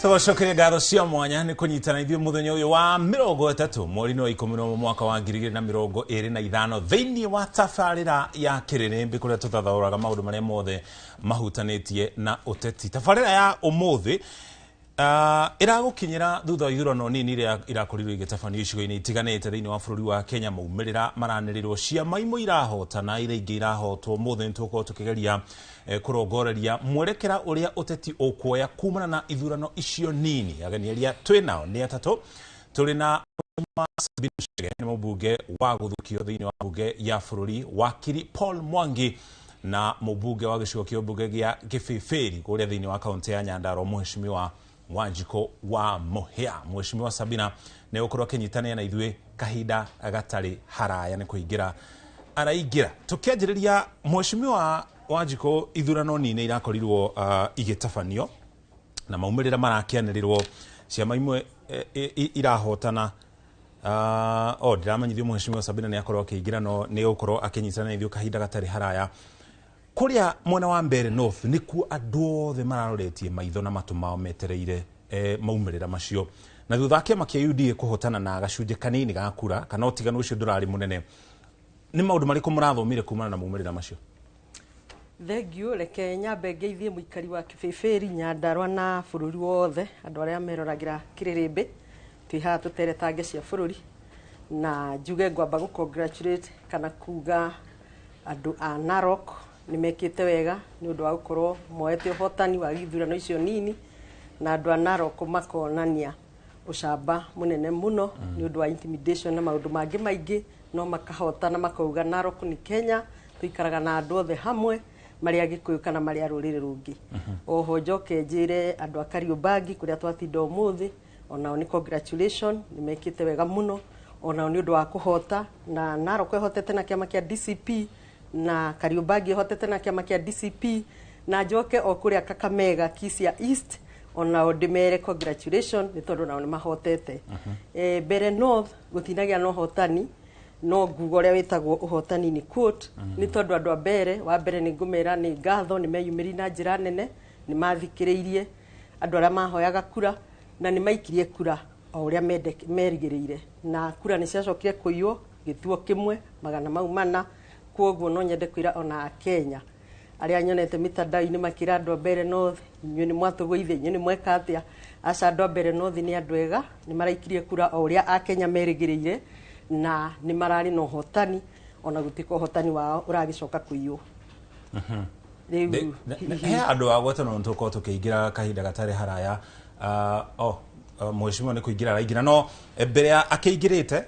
Tũcokeria ngatho cia mwanya nĩ kũnyitana ithuĩ mũthenya ũyũ wa 30 mweri wa 11 mwaka wa 2025 thĩinĩ wa tabarĩra ya Kĩrĩrĩmbĩ kũrĩa tũtathaũraga maũndũ marĩa mothe mahutanĩtie na ũteti. Tabarĩra ya ũmũthĩ ĩragũkinyĩra thutha wa ithurano nini iria irakorirwo igĩtabanio icigo-inĩ itiganĩte thĩinĩ wa bũrũri wa Kenya. Maumĩrĩra maranĩrĩrwo, ciama imwe irahotana, iria ingĩ irahotwo. Ũmũthĩ nĩtũgũkorwo tũkĩgeria kũrongoreria mwerekera ũrĩa ũteti ũkuoya kumana na ithurano icio nini. Ageni arĩa twĩnao nĩ atatũ. Tũrĩ na mũbunge wa gũthukio thĩinĩ wa bunge ya bũrũri, wakiri Paul Mwangi, na mũbunge wa gĩcigo kĩa ũmbunge gĩa Gĩbĩbĩri kũrĩa thĩinĩ wa kaunti ya Nyandarua, Mheshimiwa Wanjiko wa Mũhĩa. Mheshimiwa Sabina nĩ gũkorwo akĩnyitanĩra na ithuĩ kahinda gatarĩ haraya, nĩ kũingĩra araingĩra. Tũkĩanjĩrĩria, Mheshimiwa Wanjiko, ithurano nini irakorirwo igĩtabanio na maumĩrĩra marakĩanĩrĩrwo, ciama imwe irahotana. Ndiramenyithio Mheshimiwa Sabina nĩ akorwo akĩingĩra, no nĩ gũkorwo akĩnyitana na ithuĩ kahinda gatarĩ haraya. Kũrĩa mwena wa Mbeere North nĩkuo andũ othe mararoretie maitho na matũ mao metereire maumĩrĩra macio, na thutha wa kĩama kĩa UDA kũhotana na gacunjĩ kanini ga kura, kana ũtiganu ũcio ndũrarĩ mũnene, nĩ maũndũ marĩkũ mũrathomire kumana na maumĩrĩra macio? Thengio, reke nyambe ngeithie mũikari wa Gĩbĩbĩri, Nyandarua na bũrũri wothe, andũ arĩa meroragĩra Kĩrĩrĩmbĩ twĩ haha tũteretange cia bũrũri, na njuge ngwamba gũ-congratulate kana kuga andũ a Narok nĩ mekĩte wega nĩ ũndũ wa gũkorwo moete ũhotani wa ithurano icio nini, na andũ a Narok makonania ũcamba mũnene mũno nĩ ũndũ wa intimidation na maũndũ mangĩ maingĩ, no makahotana makauga Narok ni Kenya, tuikaraga na andũ othe hamwe marĩa Gĩkũyũ kana marĩa rũrĩrĩ rũngĩ. Oho njoke njĩre andũ a Kariũbangi kũrĩa twatinda ũmũthĩ, onao nĩ congratulation, nĩ mekĩte wega mũno, onao nĩ ũndũ wa kũhota, na Narok ehotete na kĩama kĩa DCP, na Kariũbangi ehotete na kĩama kĩa DCP, na njoke o kũrĩa Kakamega, Kisia East, onao ndĩmere congratulation nĩ tondũ nao nĩ mahotete. Mbeere North gũtinagĩa na ũhotani, no nguga ũrĩa wĩtagwo ũhotani ni quote, nĩ tondũ andũ a Mbeere, wa mbere nĩ ngũmera nĩ ngatho, nĩ meyumĩri na njĩra nene, nĩ mathikĩrĩirie andũ arĩa mahoyaga kura, na nĩ maikirie kura o ũrĩa merigĩrĩire, na kura nĩ ciacokire kũiywo gĩtuo kĩmwe magana mau mana. Kwoguo no nyende kwĩra ona Kenya arĩa nyonete mitandao-inĩ makĩra andũ a Mbeere North, inyuĩ nĩ mwatũgũithia, inyuĩ nĩ mweka atĩa. Aca andũ a Mbeere North nĩ andũ ega, nĩ maraikirie kura o ũrĩa a Kenya merigĩrĩire, na nĩ mararĩ na ũhotani, ona gũtuĩka ũhotani wao ũragĩcoka kũiywo. He andũ a gwatanĩro nĩtũkorwo tũkĩingĩra kahinda gatarĩ haraya. Mheshimiwa nĩ kũingĩra araingĩra, no mbere ya akĩingĩrĩte,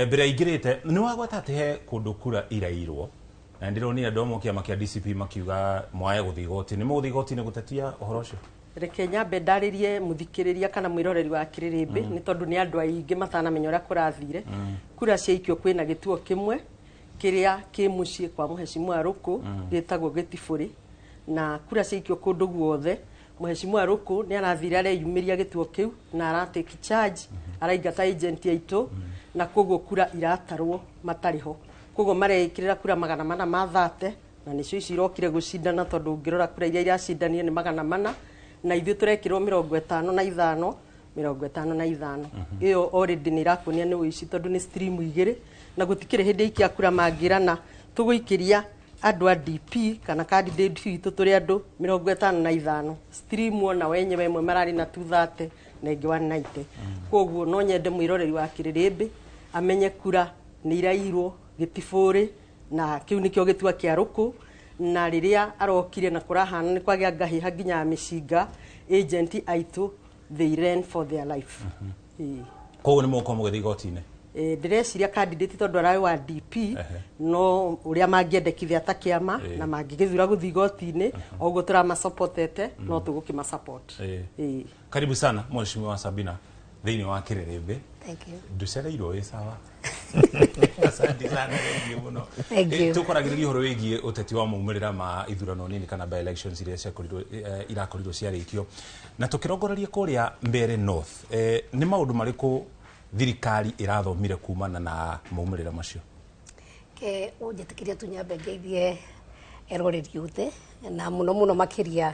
mbere ya ingĩrĩte nĩ wagweta atĩ he kũndũ kura irairwo, na ndĩronire andũ amwe kĩama kĩa DCP makiuga mwaye gũthiĩ igoti-inĩ. Nĩ mũgũthiĩ igoti-inĩ gũtetia ũhoro ũcio? Reke nyambe ndarĩrie mũthikĩrĩria kana mwĩroreri wa Kĩrĩrĩmbĩ, nĩ tondũ nĩ andũ aingĩ matanamenya ũrĩa kũrathire. Kura ciaikio kwĩna gĩtuo kĩmwe kĩrĩa kĩ mũciĩ kwa Mheshimiwa Rũkũ gĩtagwo Gĩtibũrĩ, na kura ciaikio kũndũ guothe. Mheshimiwa Rũkũ nĩ arathire areyumĩria gĩtuo kĩu na aratake charge, araingata agent aitũ, na koguo kura iratarwo matarĩ ho. Koguo mareĩkĩrĩra kura magana mana ma 30, na nĩcio ici irokire gũcindana, tondũ ũngĩrora kura iria iracindanire nĩ magana mana, na ithuĩ tũrekĩrwo 55 55. Ĩyo already nĩ irakuonia nĩ ũici, tondũ nĩ stream igĩrĩ, na gũtikĩrĩ hĩndĩ ikia kura mangĩrana tũgũikĩria andũ a DP kana candidate witũ tũrĩ andũ 55. Stream ona wenyewe mwe mararĩ na 230 na ingĩ 190. Koguo no nyende mwĩroreri wa Kĩrĩrĩmbĩ amenye kura nĩ irairwo Gĩtibũrĩ, na kĩu nĩkĩo gĩtua kĩa Rũkũ, na rĩrĩa arokire na kũrahana nĩ kwagĩa ngahĩha nginya mĩcinga, agent aitũ they ran for their life. Koguo nĩ mũgũkorwo mũgĩthiĩ igoti-inĩ? Ndĩreciria candidate tondũ ararĩ wa DP, no ũrĩa mangĩendekithia ta kĩama na mangĩgĩthura gũthiĩ igoti-inĩ, o ũguo tũramasupport-ete, no tũgũkĩmasupport. Karibu sana Mheshimiwa Sabina thĩinĩ wa Kĩrĩrĩmbĩ. Thank you. Nducereirwo wĩ sawa. Asante sana mũno. Tũkwaragĩrĩria ũhoro wĩgiĩ ũteti wa maumĩrĩra ma ithurano nini kana by elections iria irakorirwo ciarĩkio, na tũkĩrongoreria kũrĩa Mbeere North, nĩ maũndũ marĩkũ thirikari irathomire kumana na maumĩrĩra macio? Ũnjĩtĩkĩria tu nyambe ngeithie eroreri othe, na mũno makĩria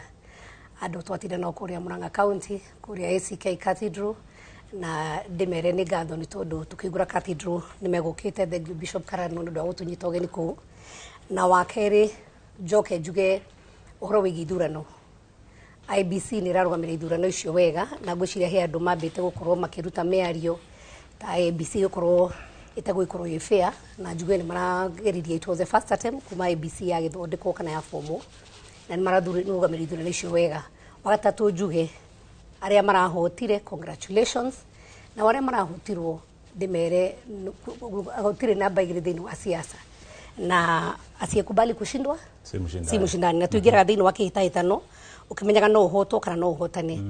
andu twatire no kuria Murang'a County kuria ACK Cathedral na ndimere ni ngatho ni tondu tukigura cathedral ni megukite the Bishop Karano ndu agutunyita ugeni ku na wakeri joke juge uhoro wigi ithurano IBC ni rarugamira ithurano icio wega na ngwiciria he andu mambite gukorwo makiruta miario ta IBC gukorwo itagwikorwo ye fair na njuge ni marageririe it was the first attempt kuma IBC ya githondekwo kana ya fomo na ni mararugamira ithurano icio wega wagatatu njuge aria marahotire congratulations na wale marahotirwo ndimere hotire namba igire thini wa siasa na asiyekubali kushindwa si mshindani na tuigira thini wa kihitahitano ukimenyaga no uhoto kana no uhotane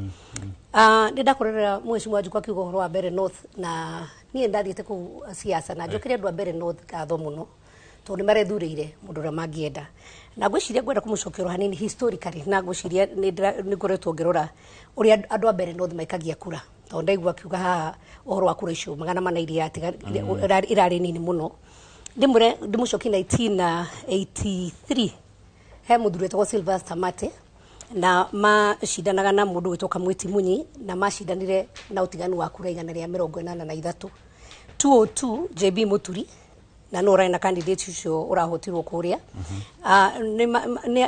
ndakorera mheshimiwa Wanjiku akiuga horo wa Mbere North na nie ndathiete ku siasa na njokire andu a Mbere North gatho muno tondu ni marethurire mundu ura mangienda na ngwiciria ngwenda kumucokera hanini historically na ngwiciria ni ngoretwo ngirora uria andu a Mbere North maikagia kura tondu ndaigua akiuga ha uhoro wa kura icio magana mana iria irari nini muno ndimucoki 1983 he mundu wetagwo Sylvester Mate na macindanaga na mundu wetwo Mwiti Munyi na macindanire na utiganu wa kura 183 202 JB Muturi na no rai na candidate ucio urahotirwo kuria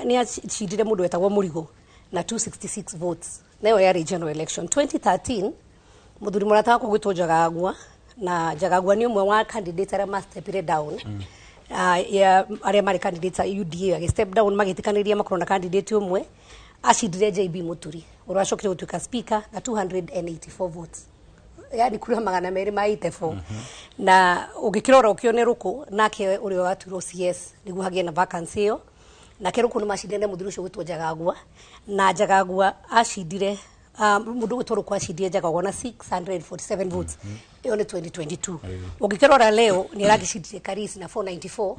ni acindire mundu wetagwo Murigo na 266 votes nayo ya regional election 2013 muthuri murataka kugwitwo Jagagua na Jagagua ni umwe wa candidate aria mastepire down ya aria mari candidates a UDA age step down magitikaniria makorona candidate umwe acindire JB Muturi uracokire gutuika speaker na 284 votes yani kura magana meri maite4 na ugikirora ukione ruku nake uri waturwo CS niguo hagie na vacancy yo na keruku ni macindene muthuri ucio gwitwo Jagagua na Jagagua acindire mundu gwitwo ruku acindire Jagagua na 647 votes iyo ni 2022 ugikirora leo ni ragicindire Karisi na 494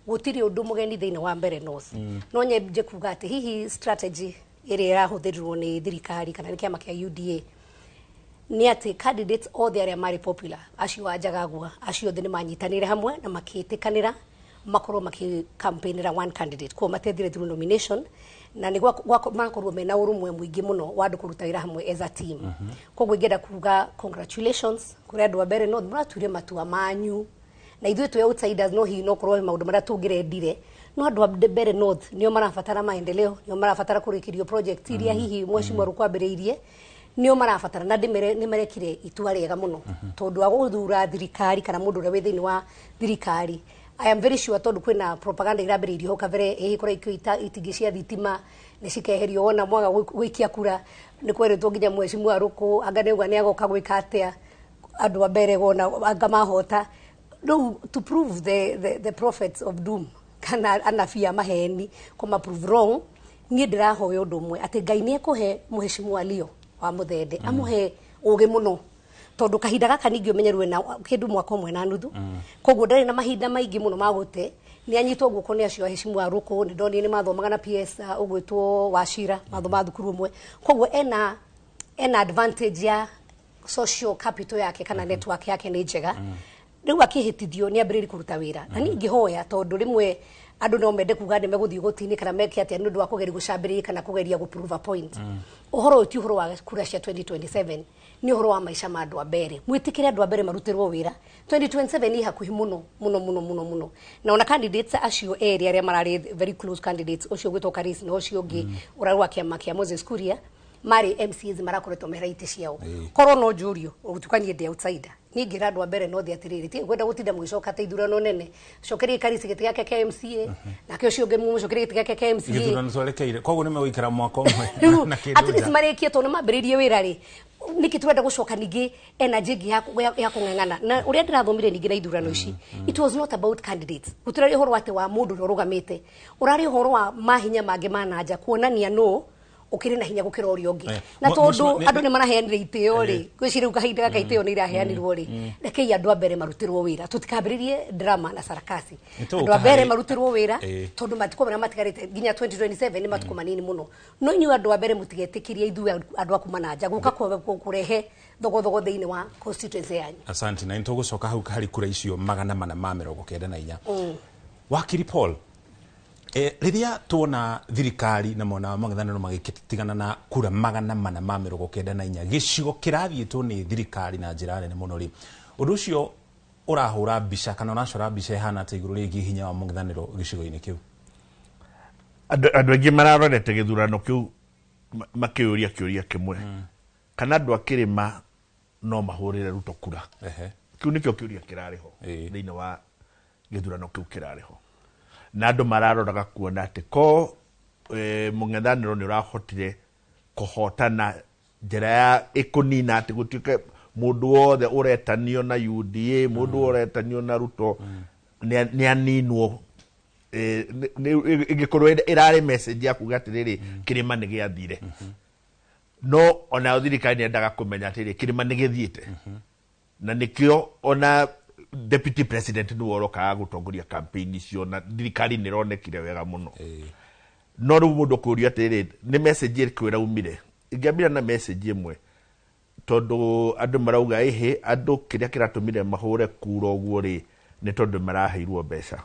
gutiri undu mugeni thini wa Mbere North no nyeje kuga ati hihi strategy iri irahuthirirwo ni thirikari kana ni kiama kia UDA ni ati candidates all the area mari popular acio wa Jagagua acio thini manyitanire hamwe na makitikanira makorwo makikampeinira one candidate kwa matethire through nomination na ni makorwo mena urumwe mwingi muno wa andu kuruta wira hamwe as a team kogwo ingenda kuga congratulations kuri andu a Mbere North muratuire matua manyu na ithuĩ twe outsiders no hi no korwo maundu maria tungirendire no andu a Mbere North nio marabatara maendeleo nio marabatara kurikirio project iria hihi mheshimiwa rukwambiriirie nio marabatara na ni marekire itua riega muno tondu aguthura thirikari kana mundu uri withini wa thirikari I am very sure tondu kwina propaganda irambiriirio ho kavere ihikora ikita itingi cia thitima ni cikeherio wona mwaga gwikia kura ni kweretwo nginya mheshimiwa Ruku anga neuga ni agoka gwika atia andu a Mbere wona anga mahota no to prove the prophets of doom kana anafia maheni kuma prove wrong ni ndirahoya undu umwe ati Ngai ni ekuhe mheshimiwa Leo wa Muthende amuhe uge muno tondu kahinda gaka ningi umenyerwe na kindu mwaka umwe na nuthu kogwo ndari na mahinda maingi muno magute ni anyitwo guko ni acio heshimiwa Ruku ni ndoni ni mathomaga na PS ugwitwo Wachira mathoma thukuru umwe kogwo ena advantage ya social capital yake kana network yake ni njega riu akihitithio ni ambiriri kuruta wira na ningi hoya tondu rimwe andu no mende kuga ni meguthii gutini kana meke atia ni ndu wa kugeria gucambiriri kana kugeria guprove a point uhoro ti uhoro wa kura cia 2027 ni uhoro wa maisha ma andu a Mbere mwitikire andu a Mbere marutirwo wira 2027 ni hakuhi muno na ona candidates acio area aria marari very close candidates ucio gwitwo Karisi na ucio ngi urarwa kiama kia Moses Kuria mari MCs marakoretwo meraite ciao korwo no njurio ugutukanie ndi outsider ningira andu a Mbere North atiriri ti gwenda gutinda mwicoka ta ithurano nene cokerie Karisi giti yake ke MCA na ke ucio ngi mucokerie giti yake ke MCA ithurano twerekeire kogwo ni megwikara mwaka umwe na kindu at least marekie to no mambiririe wira ri niki twenda gucoka ningi energy ya kung'ang'ana na uria ndirathomire ningi na ithurano ici it was not about candidates gutirari horo wate wa mundu urugamite urari horo wa mahinya mange mananja kuonania no ukiri na hinya gukira urio ngi na tondu andu ni maraheanire iteo ri gwiciria ukahinda gaka iteo ni iraheanirwo ri rekei andu a Mbere marutirwo wira tutikambiririe drama na sarakasi andu a Mbere marutirwo wira tondu matikomera matigarite ginya 2027 ni matuko manini muno no inyu andu a Mbere mutigetikirie ithu andu akuma nanja guka kurehe thogo thiini wa constituency yanyu asante na ntugucoka hau hari kura icio 494 wakiri Paul Riria tuona thirikari na mona mang'ethanĩro magĩtigana na kura 494 gĩcigo kĩrathiĩtwo nĩ thirikari na njĩra nene mũno rĩ, ũndũ ũcio ũrahũra mbica kana ũracora mbica ihana ta igũrũ rĩgiĩ hinya wa mũng'ethanĩro gĩcigo-inĩ kĩu? Andũ aingĩ mararorete gĩthurano kĩu makĩũria kĩũria kĩmwe, kana andũ a kĩrĩma no mahũrĩre Ruto kura. Kĩu nĩkĩo kĩũria kĩrarĩ ho thĩinĩ wa gĩthurano kĩu kĩrarĩ ho, na andũ mararoraga kuona atĩ ko mũng'ethanĩro nĩ ũrahotire kũhotana njĩra ya ĩkũnina atĩ gũtuĩke mũndũ wothe ũretanio na UDA, mũndũ ũretanio na Ruto nĩ aninwo. Ĩngĩkorwo ĩrarĩ message ya kuga atĩrĩrĩ kĩrĩma nĩ gĩathire, no ona thirikari nĩ endaga kũmenya atĩrĩrĩ kĩrĩma nĩ gĩthiĩte, na nĩkĩo ona deputy president nĩ worokaga gũtongoria campaign icio na thirikari nĩ ĩronekire wega mũno. No rĩu mũndũ kũũria atĩrĩrĩ nĩ message ĩrĩkũ ĩraumire? Ingĩambia na message ĩmwe, tondũ andũ marauga andũ kĩrĩa kĩratũmire mahũre kura ũguo rĩ nĩ tondũ maraheirwo mbeca.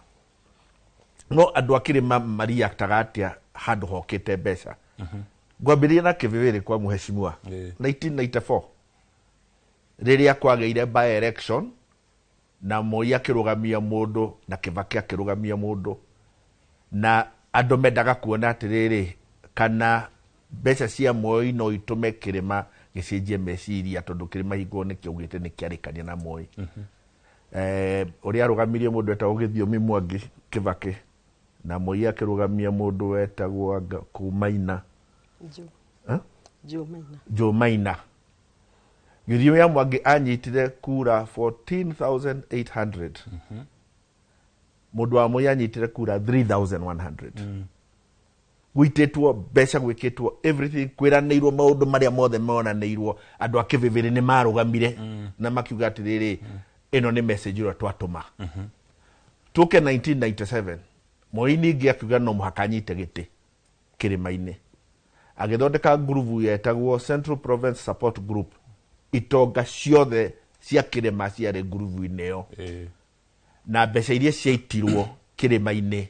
No andũ a kĩrĩma mariaktaga atĩa handũ hokĩte mbeca? Ngwambĩrĩria na kĩbĩbĩrĩ kwa mũheshimiwa 1994 rĩrĩa kwagĩire by election na Moi akĩrũgamia mũndũ na Kĩbakĩ akĩrũgamia mũndũ, na andũ mendaga kuona atĩrĩrĩ kana mbeca cia Moi no itũme kĩrĩma gĩcenjie meciria, tondũ kĩrĩma hingo nĩ kĩaugĩte nĩ kĩarĩkania na Moi. Ũrĩa arũgamirie mũndũ etagwo Gĩthiomi Mwangi Kĩbakĩ, na Moi akĩrũgamia mũndũ wetagwo Kumaina Jomaina. Gĩthiomi ya Mwangi anyitire kura 14,800. Mũndũ wa Moi anyitire kura 3,100. Gwĩtĩtwo mbeca, gwĩkĩtwo everything, kwĩranĩirwo maũndũ marĩa mothe monanĩirwo. Andũ a kĩbĩbĩrĩ nĩ marũgamire na makiuga atĩrĩrĩ ĩno nĩ message ĩrĩa twatũma. Tũke 1997 Moi ningĩ akiuga no mũhaka anyite gĩtĩ kĩrĩma-inĩ, agĩthondeka ngurubu yetagwo Central Province Support Group. Itonga ciothe cia kĩrĩma ciarĩ ngurubu-inĩ ĩyo, na mbeca iria ciaitirwo kĩrĩma-inĩ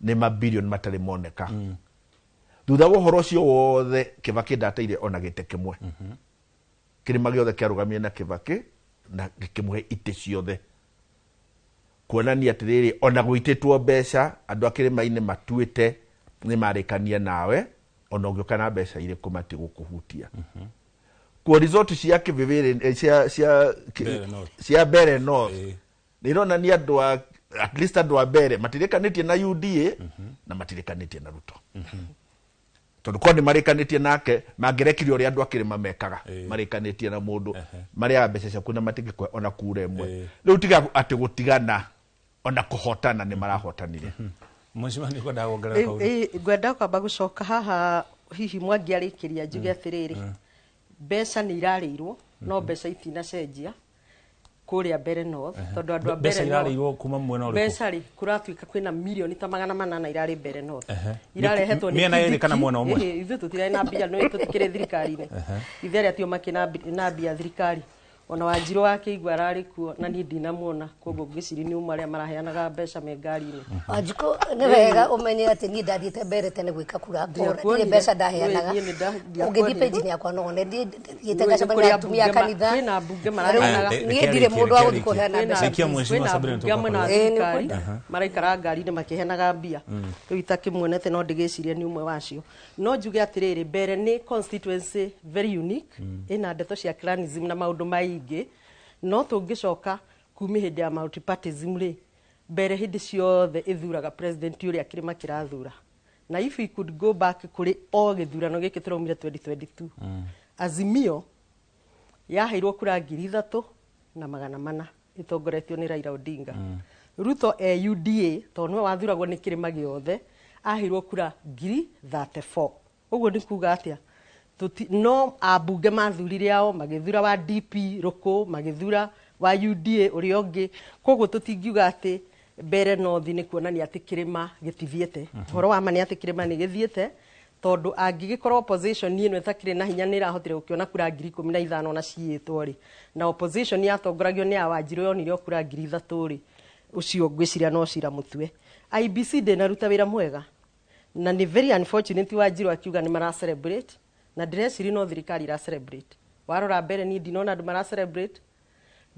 nĩ mabilioni matarĩ moneka. Thutha wa ũhoro ũcio wothe Kĩbakĩ ndateire ona gĩtĩ kĩmwe. Kĩrĩma gĩothe kĩarũgamire na Kĩbakĩ na gĩkĩmũhe itĩ ciothe, kuonania atĩrĩrĩ ona gwĩtĩtwo mbeca andũ a kĩrĩma-inĩ matuĩte nĩ marĩkania nawe, ona ũngĩoka na mbeca irĩkũ matigũkũhutia. Kwa resort cia kĩbĩbĩrĩ cia Mbere North nĩ ironania andũ at least andũ a Mbere matirĩkanĩtie na UDA na matirĩkanĩtie na Ruto. Tondũ ko nĩ marĩkanĩtie nake mangĩrekire ũrĩa andũ a kĩrĩma mekaga, marĩkanĩtie na mũndũ marĩa mbeca ciaku na matingĩkwe ona kura ĩmwe. Rĩu tiga atĩ gũtigana ona kũhotana nĩ marahotanire. Ngwenda kwamba gũcoka haha hihi Mwangi arĩkĩria njuge atĩrĩrĩ mbeca nĩ irarĩirwo no mbeca itinacenjia kũrĩa Mbere North, tondũ andũ a Mbere irarĩirwo kuma mwena ũrĩkũ? Mbeca rĩ kũratuĩka kwĩna milioni ta 800 irarĩ Mbere North, irarehetwo nĩ mĩena ĩrĩ kana mwena ũmwe? Ithuĩ tũtirarĩ na mbia, no tũtikĩrĩ thirikari-inĩ. Ithe arĩa tio makĩna mbia thirikari, ona Wanjirũ wa Kĩigua ararĩ kuo na niĩ ndinamuona, koguo ngĩciria nĩ uma arĩa maraheanaga mbeca me ngari-inĩ. Wanjikũ nĩ wega ũmenye atĩ niĩ ndathiĩte Mbere tene gwĩka kura, ndirĩ mbeca ndaheanaga. Ũngĩthiĩ page-inĩ yakwa no wone thiĩte ngacemania na atumia a kanitha, kwĩna mbunge maraheanaga. Niĩ ndirĩ mũndũ wa gũthiĩ kũheana mbeca. Kwĩna mbunge thirikari maraikara ngari-inĩ makĩheanaga mbia, rĩu itakĩmuonete no ndĩgĩciria nĩ ũmwe wacio. No njuge atĩrĩrĩ Mbere nĩ constituency very unique, ĩna ndeto cia clanism na maũndũ maingĩ, no tũngĩcoka kuma hĩndĩ ya multipartyism rĩ, Mbere hĩndĩ ciothe ĩthuraga president ũrĩa kĩrĩma kĩrathura. Na if we could go back kũrĩ o gĩthurano gĩkĩ tũraumire 2022, Azimio yaheirwo kura 3,400 ĩtongoretio nĩ Raila Odinga. Ruto UDA tondũ nĩwe wathuragwo nĩ kĩrĩma gĩothe aheirwo kura 34,000. Ũguo nĩ kuga atĩa no ambunge mathurire ao magĩthura wa DP Rũkũ, magĩthura wa UDA ũrĩa ũngĩ, koguo tũtingiuga atĩ Mbere North nĩ kuonania atĩ kĩrĩma gĩtithiĩte. Ũhoro wa ma nĩ atĩ kĩrĩma nĩ gĩthiĩte, tondũ angĩgĩkorwo opposition ĩno ĩtakĩrĩ na hinya nĩ ĩrahotire gũkĩona kura 15,000 na ciĩtwo rĩ, na opposition yatongoragio nĩ ya Wanjirũ yonire kura 3,000 rĩ, ũcio ngwĩciria no cira mũtwe. IBC ndĩnaruta wĩra mwega na nĩ very unfortunate Wanjiru akiuga nĩ mara celebrate na ndĩreciria no thirikari ira celebrate. Warora mbere ni ndinona andũ mara celebrate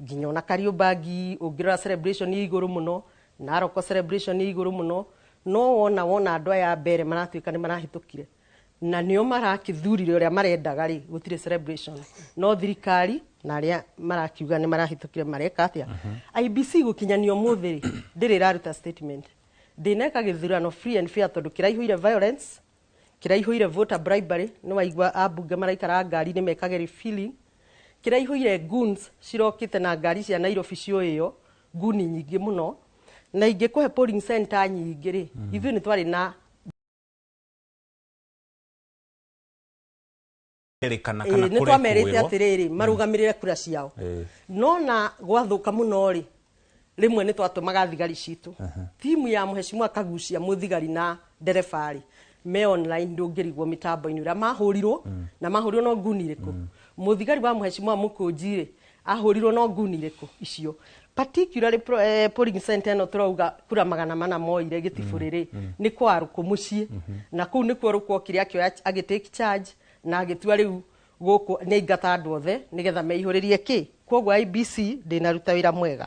nginya ona Kariũbangi ũngĩrora celebration ĩ igũrũ mũno Naroko celebration ĩ igũrũ mũno no wona andũ aya mbere maratuĩka nĩ marahĩtũkire na nĩo marakĩthurire ũrĩa marendaga rĩ gũtirĩ celebration no thirikari na arĩa marakiuga nĩ marahĩtũkire mareka atĩa. IBC gũkinyania ũmũthĩ rĩ ndĩrĩ ĩraruta statement ndĩneka gĩthurano free and fair tondũ kĩraihũire violence kĩraihũire voter bribery nĩ waigua ambunge maraikara ngari nĩ mekage refilling kĩraihũire goons cirokĩte na ngari cia Nairobi cioĩyo nguni nyingĩ mũno na ingĩkũhe polling center nyingĩ rĩ ithuĩ nĩ twarĩ na nĩ twamerĩte atĩrĩrĩ marũgamĩrĩre kura ciao no na gwathũka mũno rĩ rĩmwe nĩ twatũmaga thigari citũ timu ya Mheshimiwa Kagucia mũthigari na ndereba rĩ me online ndũngĩrigwo mĩtambo-inĩ ũrĩa mahũrirwo na mahũrirwo no nguni irĩkũ mũthigari wa Mheshimiwa Mũkũnji rĩ ahũrirwo no nguni irĩkũ icio particularly polling center no turauga kura 400 moire gĩtibũrĩrĩ nĩ kwarũkũ mũciĩ na kũu nĩ kwarũkwo kĩrĩa kĩoya agĩtake charge na agĩtua rĩu gũkũ nĩ ingata andũ othe nĩgetha meihũrĩrie kĩ koguo IBC ndĩnaruta wĩra mwega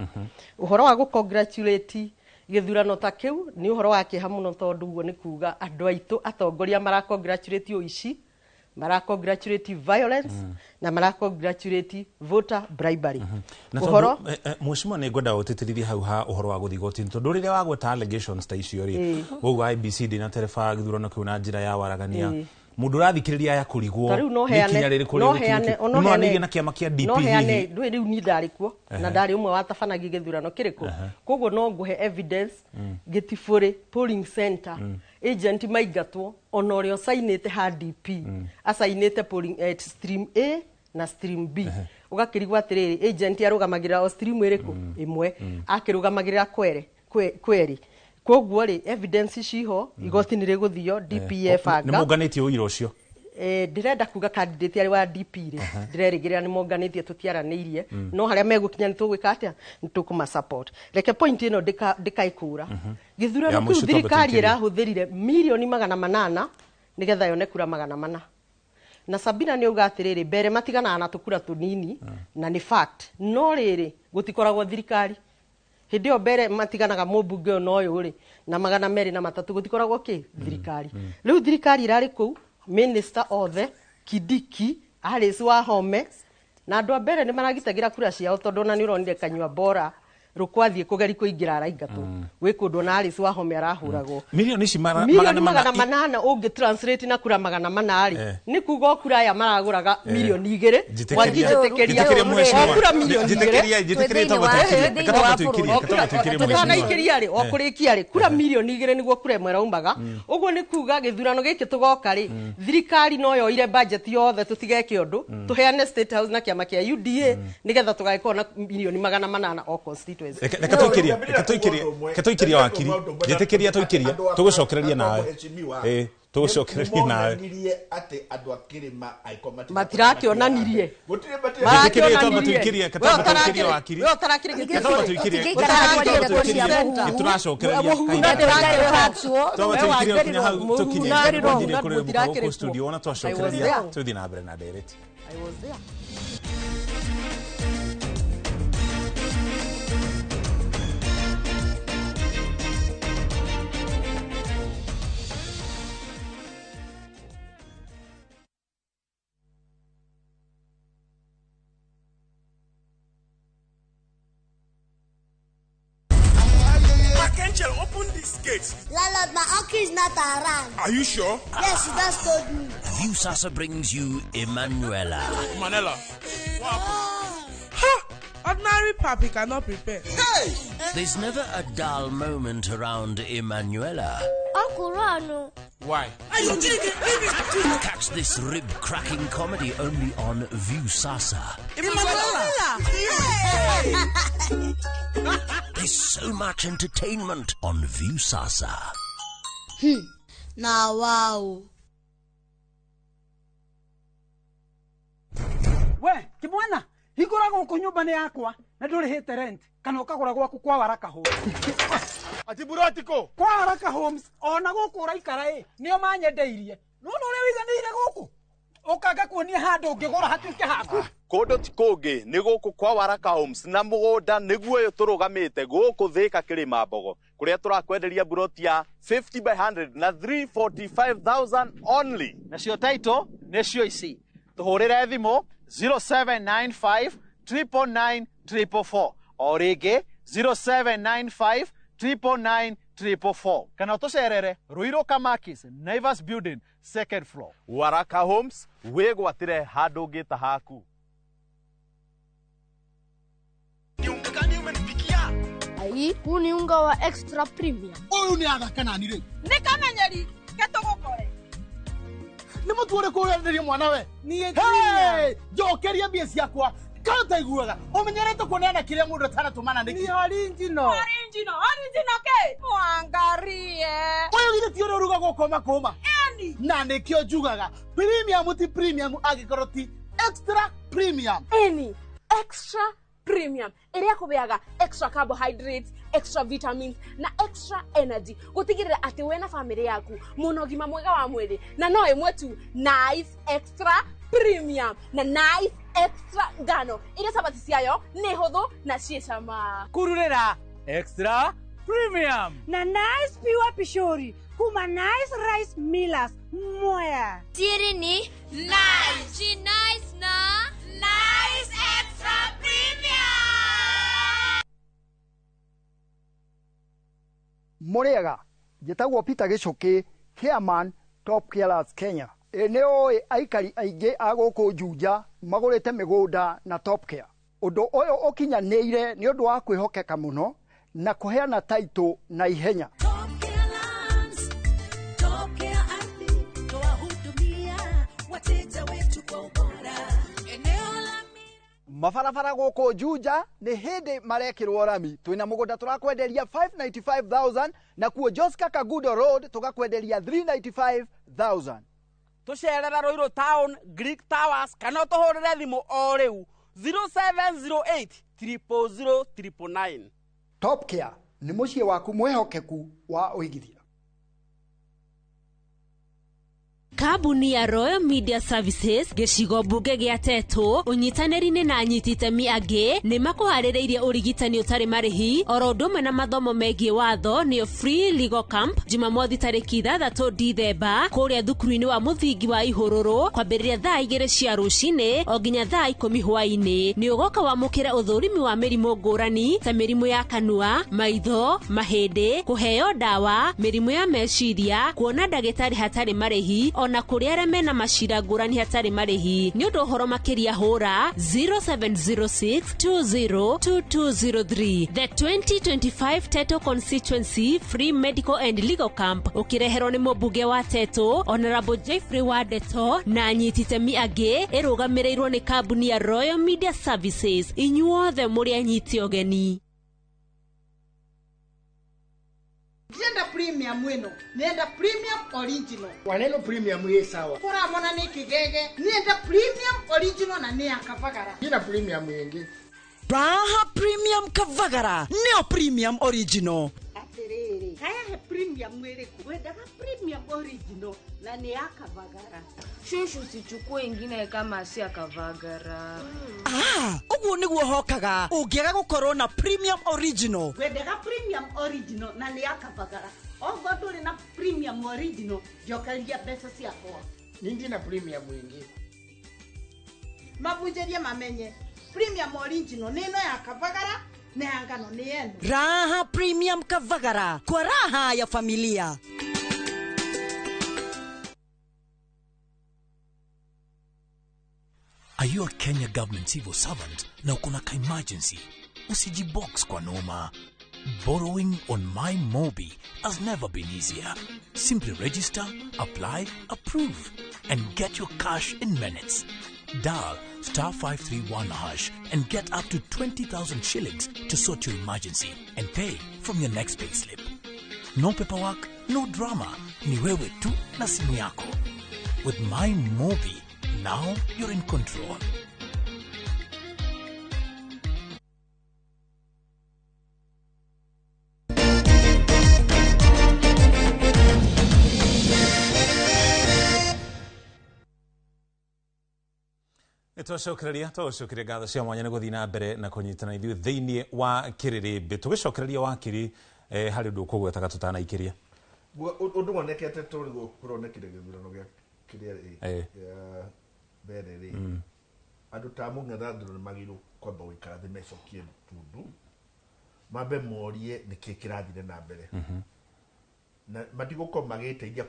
ũhoro wa gũcongratulate gĩthurano ta kĩu nĩ ũhoro wa kĩeha mũno tondũ ũguo nĩ kuga andũ aitũ atongoria maracongratulate ũici maracongratulate violence na maracongratulate voter bribery ũhoro Mheshimiwa nĩ ngwenda ũtĩtĩrithie hau ha ũhoro wa gũthiĩ gotini tondũ rĩrĩa wagweta allegations ta icio rĩ ũguo IBC ndĩnatereba gĩthurano kĩu na njĩra ya waragania mundu rathikiriria ya kurigwo nikinya riri kuri no nige na kiama kia DP hihi ndwe riu ni ndarikuo na ndari umwe watabanagia githurano kiriko koguo no nguhe evidence gitiburi polling center agent maigatwo ona urio sainite ha DP asainite polling at stream A na stream B ugakirigwa atiriri agent arugamagira o stream iriku imwe akirugamagira kweri koguo ri evidence ciho igoti nĩ rĩgũthio DPF anga nĩ mũnganĩtie ũira ũcio ndirenda kuga candidate ari wa DP ri ndirerĩgĩrĩra nĩ mũnganĩtie tũtiaranĩirie no harĩa megũkinya nĩ tũgwĩka atĩa nĩ tũkũma support reke point ĩno ndĩkaikũra gĩthurano kĩu thirikari ĩrahũthĩrire milioni 800 nĩgetha yone kura 400 na Sabina nĩ uga atĩrĩrĩ mbere matiganaga na tũkura tũnini na nĩ fact no rĩrĩ gũtikoragwo thirikari hindi o mbere matiganaga mũmbunge no ũyũ rĩ na 203 gũtikoragwo kĩ thirikari rĩu thirikari irarĩ kũu minister othe Kidiki Alice Wahome na andũ a mbere nĩ maragitagĩra kura ciao tondũ na nĩ ũronire Kanyua Bora rũkwathiĩ kũgeri kũingĩra araingatwo gwĩ kũndũ na Alice Wahome arahũragwo milioni ici magana ũngĩ translate na kura 400 rĩ nĩ kuga kura ya maragũraga milioni 2 wangĩjĩtĩkĩria kura milioni 2 rĩ okũrĩkia rĩ kura milioni 2 nĩguo kura ĩmwe raumaga ũguo nĩ kuga gĩthurano gĩkĩ tũgoka rĩ thirikari no yoire budget yothe tũtigeke ũndũ tũheane state house na kĩama kĩa UDA nĩgetha tũgagĩkorwo na milioni 800 o constituency reka tũikiria wakiri njĩtĩkĩria tũikiria tũgũcokereria nawe tũgũcokereria nawe matirakĩonanirie tũikirie wakiri tũracokereria hau tũkinyĩrie kũrĩ studio ona twacokereria tũthiĩ na mbere na ndereti Angel, open this gate. Landlord, my uncle is not around. Are you sure? Yes, he just told me. Viusasa brings you Emanuela. Manela. Ha! Ordinary papi cannot prepare. Hey! There's never a dull moment around Emanuela. Uncle Rano. Why? Catch this rib-cracking comedy only on Viusasa. Emanuela! There's so much entertainment on Viusasa. Now, wow. We, Kimwana, higura gũkũ nyũmba nĩ yakwa na ndũrĩhĩte rent kana ũkagũra gwaku kwa waraka hũ. ati burotiko kwa haraka homes ona guku raikara nio manyendeirie no uri wiganire guku ukanga kuonia handu ngigora hatuike haku kundu ti kungi ni guku kwa waraka homes na mugunda niguo yo turugamite guku thika kirima mbogo kuria turakwenderia buroti ya 50 by 100 na 345,000 only. Nacio title necio ici tuhurire thimu 0795 999 444 o ringi 0795 999 444 kana tucerere Ruiru Kamakis Naivas Building second floor. Waraka Homes wigwatire handu ngita haku. Ai, huu ni unga wa extra premium. Uyu ni athaka nani ri Nikamenyeri ketugukore ni mutuore kurenderia mwana we hey jokeria mbia ciakwa kanta iguaga umenyerete kuonana kiria mundu atanatumana niki ni original ke mwangarie uyu githe ti uruga gukoma koma eni na nikio njugaga premium ti premium agikorwo ti extra premium eni extra premium iria kubeaga extra carbohydrates, extra vitamins na extra energy gutigirira ati we na family yaku muno gima mwega wa mwiri na no imwe tu nice extra premium na nice extra ngano iria sabati ciayo ni huthu na ciecama kururira extra premium na nice pure pishori kuma nice rice millers moya Siri ni nice. Nice na nice extra premium. Muriega gitagwo Peter Gicuki chairman Top Carers Kenya eneo aikari aingi aguku Juja magurite migunda na Top Care undu uyu ukinyaneire ni undu wa kwihokeka muno na kuheana title na ihenya. Mabarabara guku Juja ni hindi marekirwo rami twina mugunda turakwenderia 595,000 na kuo Joska Kagudo Road tugakwenderia 395,000. tucerera Ruiru Town Greek Towers kana tuhurire thimu o riu 0708 000 999. Top Care ni mucie waku mwehokeku wa uigithia. Kabuni ya Royal Media Services gicigo mbunge gia Tetu unyitaneri-ini na anyititemi angi ni makuhaririirie urigitani utari marihi oro ndumwe na mathomo megie watho nio free legal camp Jumamothi tariki 6 Dithemba kuria thukuru-ini wa muthingi wa Ihururu kwambiriria thaa 2 cia rucini o nginya thaa 10 hwaini ni ugoka wamukire uthurimi wa mirimu ngurani ta mirimu ya kanua maitho mahindi kuheo dawa mirimu ya meciria kuona ndagitari hatari marihi ona kuri aria mena macira ngurani hatari marihi ni undu horo makiria hura 0706202203. The 2025 Teto Constituency Free Medical and Legal Camp ukireherwo ni mubunge wa Teto Honorable Jeffrey Wadeto na anyititemi angi irugamirirwo ni kabuni ya Royal Media Services. Inyuothe muri anyiti ogeni. Nenda premium wino, nenda premium original. Waneno premium ye sawa. Kura mona ni kigege, nenda premium original na ni akavagara. Nina premium yengi. Raha premium kavagara, neo premium original. Aterere, haya he premium mwere kuweda premium original na ni akavagara. Shushu sichukue ingine kama si akavagara. Uguo niguo hokaga. Ungiaga gukorwo na premium original. Wedega premium original na ni akavagara. Ogo nduri na premium original jokaria pesa ciakwa. Nindi na premium wingi. Mabunjeria mamenye. Premium original nino ya kavagara na yangano ni yenu. Raha premium kavagara kwa raha ya familia. Are you a Kenya government civil servant na uko na emergency? Usijibox kwa noma. Borrowing on My Mobi has never been easier. Simply register, apply, approve, and get your cash in minutes. Dial *531# and get up to 20,000 shillings to sort your emergency and pay from your next payslip. No paperwork, no drama. Ni wewe tu na simu yako. With My Mobi, now you're in control. Nitwacokereria ngatho cia mwanya niguthii na mbere na kunyitana ithuĩ thĩinĩ wa kĩrĩrĩmbĩ tũgĩcokereria wakiri harĩ ũndũ ũkũgwetaga tũtanaikiria ũndũ wonekete tũrĩ kũronekire gĩthurano gĩa kĩrĩa mbere rĩ andũ ta mũng'ethanĩro nĩmagĩrĩirwo kwamba gũikara thĩ mecokie tundu mambe morie nĩkĩĩ kĩrathire na mbere na matigũkorwo magĩteithia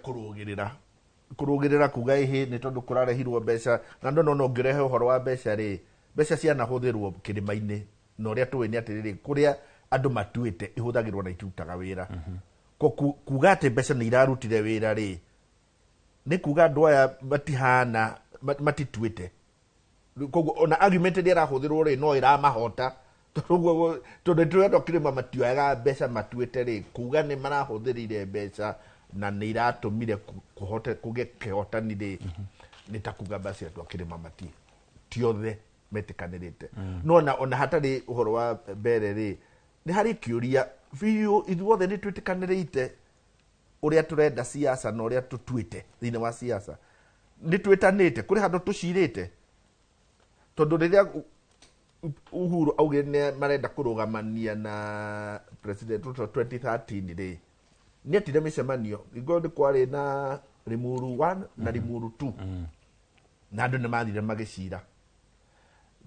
kũrũgĩrĩra kuga ihe nĩ tondũ kũrarehirwo mbeca na ndona no ngĩrehe ũhoro wa mbeca rĩ mbeca cianahũthĩrwo kĩrĩma-inĩ na ũrĩa tũĩ nĩ atĩrĩrĩ kũrĩa andũ matuĩte ihũthagĩrwo na itutaga wĩra kuga atĩ mbeca nĩ irarutire wĩra rĩ nĩ kuga andũ aya matihana matituĩte koguo ona argument ĩrĩa ĩrahũthĩrwo rĩ no ĩramahota tondũ tũrĩa kĩrĩma matioyaga mbeca matuĩte rĩ kuga nĩ marahũthĩrire mbeca na nĩ iratũmire kũgĩe kĩhotani rĩ nĩ ta kuga basi andũ a kĩrĩma ti othe metĩkanĩrĩte no ona hatarĩ ũhoro wa mbere rĩ nĩ harĩ kĩũria biũ ithuothe nĩ twĩtĩkanĩrĩte ũrĩa tũrenda siasa na ũrĩa tũtuĩte thĩinĩ wa siasa nĩ twĩtanĩte kũrĩ handũ tũcirĩte tondũ rĩrĩa Uhuru augire nĩ marenda kũrũgamania na president Ruto 2013 rĩ nĩ atire mĩcemanio igũrũ nĩ kwarĩ na Limuru 1 na Limuru 2 na andũ nĩ mathire magĩcira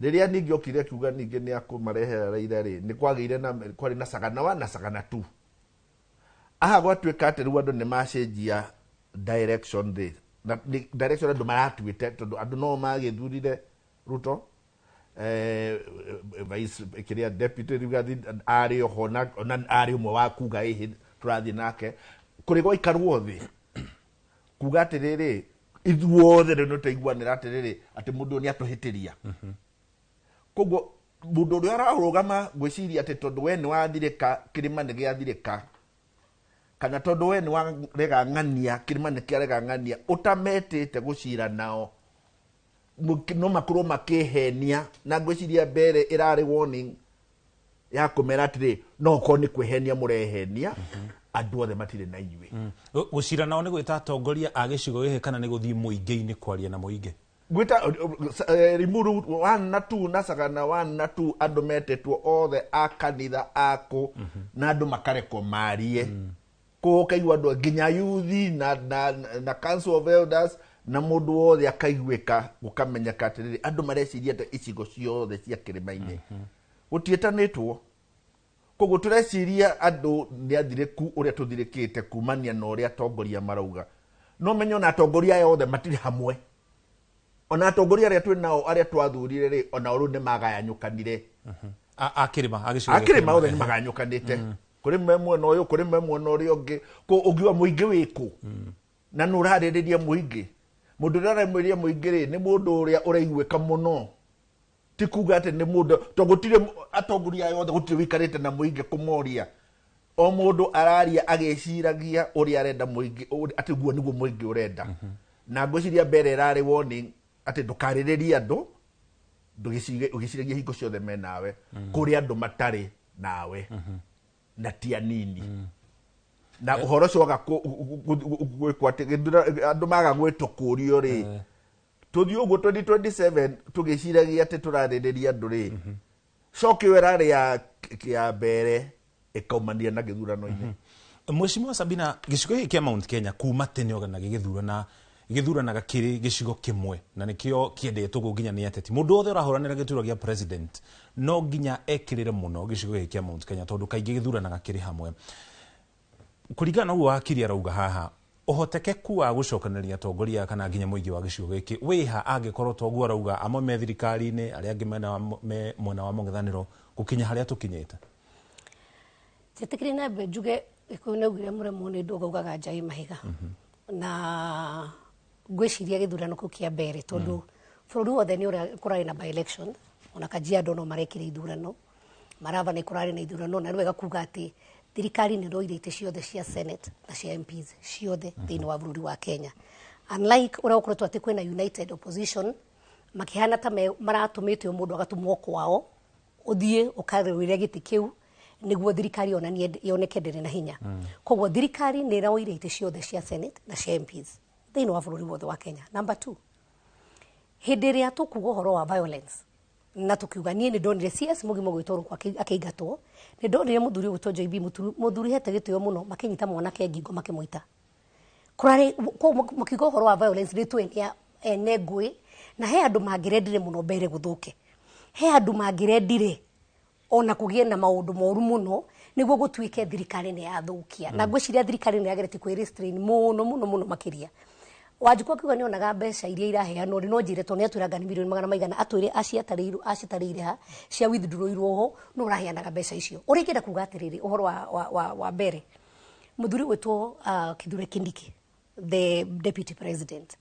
rĩrĩa ningĩ okire kiuga ningĩ nĩ akũmarehera Raila rĩ nĩ kwagĩire na kwarĩ na Sagana 1 na Sagana 2 aha gwatuĩka atĩ rĩu andũ nĩ macenjia direction rĩ na direction andũ maratuĩte tondũ andũ no magĩthurire Ruto vice kĩrĩa deputy Rigathi arĩ oho na arĩ ũmwe wa kuga ihe tũrathiĩ nake kũrĩ gwaikarwo thĩ kuga atĩrĩrĩ ithuothe nĩ tũiguanĩra atĩrĩrĩ atĩ mũndũ nĩ atũhĩtĩria koguo mũndũ ũrĩa ararũgama gwĩciria atĩ tondũ we nĩ wathirĩka kĩrĩma nĩ gĩathirĩka kana tondũ we nĩ warega ng'ania kĩrĩma nĩ kĩarega ng'ania ũtametĩte gũcira nao no makorwo makĩhenia na ngwĩciria mbere ĩrarĩ warning ya kũmera atĩrĩ no ko nĩ kwĩhenia mũrehenia andũ othe matirĩ na inyuĩ gũcira nao nĩ gwĩta atongoria a gĩcigo gĩkĩ kana nĩ gũthiĩ mũingĩ-inĩ kwaria na mũingĩ gwĩta Limuru 1 na 2 na Sagana 1 na 2 andũ metetwo othe a kanitha akũ na andũ makarekwo marie kũkaigua andũ nginya yuthi na council of elders na mũndũ wothe akaiguĩka gũkamenyeka atĩrĩrĩ andũ mareciria atĩ icigo ciothe cia kĩrĩma-inĩ gũtiĩtanĩtwo koguo tũreciria andũ nĩ athirĩku ũrĩa tũthirĩkĩte kumania na ũrĩa atongoria marauga no menye ona atongoria aya othe matirĩ hamwe ona atongoria arĩa twĩ nao arĩa twathurire rĩ ona rĩu nĩ magayanyũkanire akĩrĩma othe nĩ magayanyũkanĩte kũrĩ mwena ũyũ kũrĩ mwena ũrĩa ũngĩ ũngiuga mũingĩ wĩkũ na nĩ ũrarĩrĩria mũingĩ mũndũ ũrĩa ũrarĩrĩria mũingĩ rĩ nĩ mũndũ ũrĩa ũraiguĩka mũno ti kuga atĩ nĩ mũndũ to gũtirĩ atongoria yothe gũtirĩ wĩikarĩte na mũingĩ kũmoria o mũndũ araria agĩciragia ũrĩa arenda mũingĩ atĩ guo nĩguo mũingĩ ũrenda na ngwĩciria mbere ĩrarĩ warning atĩ ndũkarĩrĩrie andũ ũgĩciragia hingo ciothe me nawe kũrĩ andũ matarĩ nawe na ti anini na ũhoro ũcio waga gwĩkwo atĩ andũ maga gwĩtwo kũrio rĩ tũthiĩ ũguo 2027 tũgĩciragia atĩ tũrarĩrĩria andũ rĩ coki ĩyo ĩrarĩ ya mbere ĩkaumania na gĩthurano-inĩ Mheshimiwa Sabina gĩcigo gĩkĩ kĩa Mount Kenya kuma tene ogana gĩgĩthuranaga kĩrĩ gĩcigo kĩmwe na nĩkĩo kĩendetwo nginya nĩ ateti mũndũ wothe ũrahũranĩra gĩturwa gĩa president no nginya ekĩrĩre mũno gĩcigo gĩkĩ kĩa Mount Kenya tondũ kaingĩ gĩthuranaga kĩrĩ hamwe kũringana na ũguo wakiri arauga haha ũhotekeku wa gũcokanĩrĩria atongoria kana nginya mũingĩ wa gĩcigo gĩkĩ wĩha angĩkorwo toguo arauga amwe me thirikari-inĩ arĩa angĩ mwena wa mũng'ethanĩro gũkinya harĩa tũkinyĩte njĩtĩkĩrie na mbe njuge gĩkũyũ naugire mũremwo nĩ ndũ ngaugaga njai mahiga na ngwĩciria gĩthurano kĩu kĩa mbere tondũ bũrũri wothe nĩ ũrĩa kũrarĩ na by election ona Kajiado no marekire ithurano Marava nĩ kũrarĩ na ithurano na nĩ wega kuga atĩ thirikari nĩ roire itĩ ciothe cia Senate na cia MPs ciothe thĩinĩ wa bũrũri wa Kenya unlike ũrĩa ũkoretwo atĩ kwĩna united opposition makĩhana ta maratũmĩte mũndũ agatumwo kwao ũthiĩ ũkarũĩrĩra gĩtĩ kĩu nĩguo thirikari yoneke ndĩrĩ na hinya koguo thirikari nĩ roire itĩ ciothe cia Senate na cia MPs thĩinĩ wa bũrũri wothe wa Kenya. Number 2 Hĩndĩ ĩrĩa tũkuga ũhoro wa violence na tũkiuga niĩ nĩ ndonire CS Mũgimo gwĩtwo akĩingatwo, nĩ ndonire mũthuri gwĩtwo JB mũthuri hete gĩtĩo mũno makĩnyita mwanake ngingo makĩmũita. Kũrarĩ mũkiuga ũhoro wa violence rĩtwe ene ngũĩ na he andũ mangĩrendire mũno mbere gũthũke. He andũ mangĩrendire ona kũgĩe na maũndũ moru mũno nĩguo gũtuĩke thirikari nĩ yathũkia. Na ngwĩciria thirikari nĩ yagereti kwĩ restrain mũno makĩria. Wanjikũ akiuga nĩ onaga mbeca iria iraheanwo no njĩre to nĩ atwĩraga nĩ mirioni 100 atwĩre acitarĩirwo ha cia withdraw ho no ũraheanaga mbeca icio. Ũrĩa ingĩenda kuga atĩrĩrĩ ũhoro wa mbere mũthuri gwĩtwo Kithure Kindiki the deputy president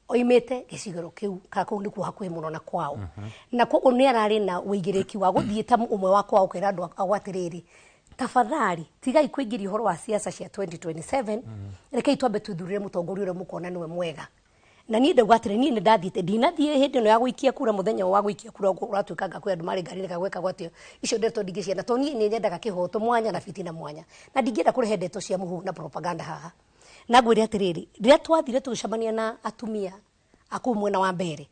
oimĩte gĩcigĩro kĩu kau nĩkuo hakuhĩ mũno na kwao na koguo nĩ ararĩ na ũigĩrĩki wa gũthiĩ ta ũmwe wa kwao kwĩra andũ agwatĩrĩrĩ tafadhali tigai kũingĩria ũhoro wa siasa cia 2027 rekei twambe twithurĩre mũtongoria ũrĩa mũkona nĩwe mwega. Na niĩ ndauga atĩrĩ niĩ nĩ ndathiĩte ndinathiĩ hĩndĩ ĩno ya gũikia kura mũthenya wa gũikia kura ũratuĩka kwĩ andũ marĩ ngari kagweka gwatio icio ndeto ndingĩcienda to niĩ nĩ nyendaga kĩhoto mwanya na fitina mwanya na ndingĩenda kũrehe ndeto cia mũhuhu na propaganda haha. Na ngwĩre atĩrĩrĩ rĩrĩa twathire tũgĩcemania na atumia akuu mwena wa mbere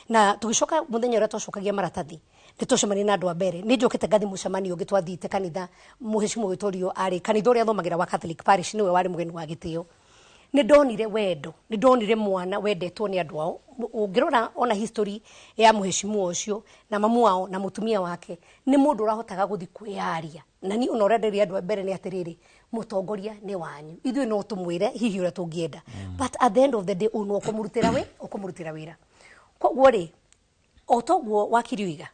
na tũgĩcoka mũthenya ũrĩa twacokagia maratathi nĩ tũcemania na andũ a mbere nĩ njokete ngathi mũcemanio ũngĩ twathiĩte kanitha mũhecimu wĩtorio arĩ kanitha ũrĩa athomagĩra wa Catholic Parish nĩwe warĩ mũgeni wa gĩtĩo. Nĩ ndonire wendo nĩ ndonire mwana wendetwo nĩ andũ ao ũngĩrora ona history ya mũhecimu ũcio na mamu wao na mũtumia wake nĩ mũndũ ũrahotaga gũthi kwĩyaria na niĩ ona ũrenderia andũ a mbere nĩ atĩrĩrĩ mũtongoria nĩ wanyu ithuĩ no tũmwĩre hihi ũrĩa tũngĩenda but at the end of the day ũno ũkũmũrutĩra wĩra. Koguo rĩ o toguo wakiri uiga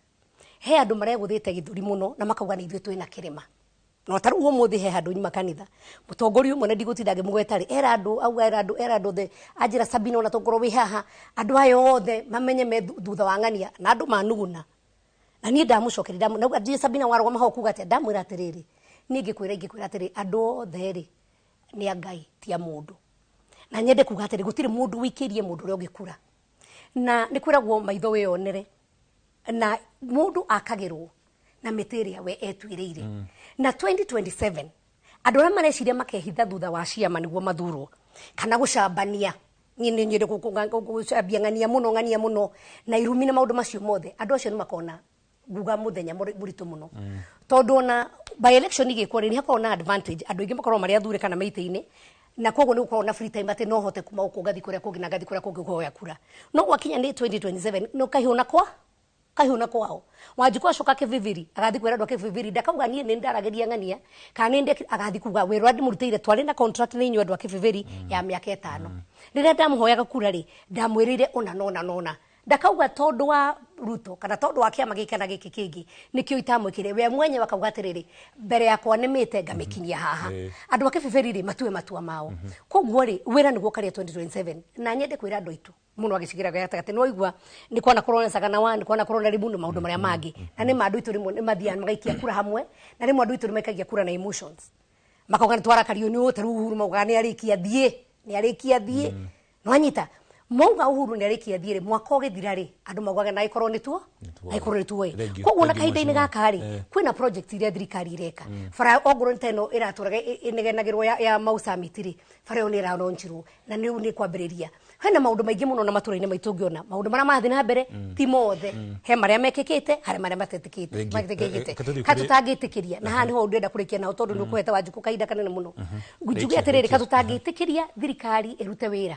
he andũ maregũthĩte gĩthũri mũno na makauga nĩ ithuĩ twĩna kĩrĩma no tarũ ũmũthĩ he handũ nyuma kanitha mũtongoria ũmwe na ndigũtinda ngĩmũgwetarĩ era andũ the anjĩra Sabina ona tongoro wĩ haha andũ aya othe mamenye me thutha wa ng'ania na andũ manuguna na niĩ ndamũcokeria ndamwĩra Sabina warũgama hau kuga atĩa ndamwĩra atĩrĩrĩ niĩ ingĩkwĩra atĩrĩ andũ othe rĩ nĩ Ngai ti mũndũ na nyende kuga atĩrĩ gũtirĩ mũndũ wĩkĩrie mũndũ ũrĩa ũngĩkura na nĩ kwĩragwo maitho wĩonere na mũndũ akagĩrwo na mĩtĩ ĩrĩa we etuĩrĩire na 2027 andũ arĩa mareciria makehitha thutha wa ciama nĩguo mathurwo kana gũcambania niĩ nĩ nyende gũcambia ng'ania mũno na irumi na maũndũ macio mothe andũ acio nĩ makona nguga mũthenya mũritũ mũno tondũ ona by election igĩkwo nĩ hakorwo na advantage andũ aingĩ makorwo marĩ athure kana mĩtĩ-inĩ na koguo nĩ gũkorwo na free time atĩ no hote kuma gũkũ ngathi kũrĩa kũngĩ na ngathi kũrĩa kũngĩ kũhoya kura no gwakinya nĩ 2027 no kahiũna kwao Wanjikũ acoka kĩbibiri agathi kwĩra andũ kĩbibiri ndakauga niĩ nĩ ndarageria ng'ania kana nĩ agathi kuga wĩrwo ndĩmũrutĩire twarĩ na contract nĩ inyuĩ andũ a kĩbibiri ya mĩaka 5 rĩrĩa ndamũhoyaga kura rĩ ndamwĩrĩire ona ndakauga tondũ wa Ruto kana tondũ wa kĩama gĩkĩ na gĩkĩ kĩngĩ nĩkĩo itamwĩkire we mwenye wakauga atĩrĩrĩ mbere yakwa nĩmĩte ngamĩkinyia haha andũ a kĩbibiri rĩ matue matua mao koguo rĩ wĩra nĩguo karia 2027 na nyende kwĩra andũ aitũ mũno agĩcigĩra gatagatĩ no igua nĩ kwana korona sagana wa nĩ kwana korona ribu na maũndũ marĩa mangĩ na nĩ andũ aitũ rĩmwe nĩ mathiaga magaikia kura hamwe na rĩmwe andũ aitũ nĩ maikagia kura na emotions makauga nĩ twarakario nĩ ũũ tarũ Uhuru mauga nĩ arĩkia thiĩ no anyita mauga Uhuru nĩ arĩkia thiĩ rĩ mwaka ũgĩthira rĩ andũ maugaga na ikorwo nĩ tuo koguo na kahinda-inĩ gaka rĩ kwĩna project iria thirikari ireka bara ongorwo nĩ teno ĩratũraga ĩnegenagĩrwo ya Mau Summit rĩ bara ĩyo nĩ ĩralaunchirwo na rĩu nĩ kwambĩrĩria hena maũndũ maingĩ mũno na matũra-inĩ maitũ ũngĩona maũndũ marĩa marathiĩ na mbere ti mothe he marĩa mekĩkĩte harĩ marĩa matetĩkĩte katũtangĩtĩkĩria na haha nĩho ndĩrenda kũrĩkia nao tondũ nĩ ũkũhete Wanjikũ kahinda kanene mũno njuge atĩrĩrĩ katũtangĩtĩkĩria thirikari ĩrute wĩra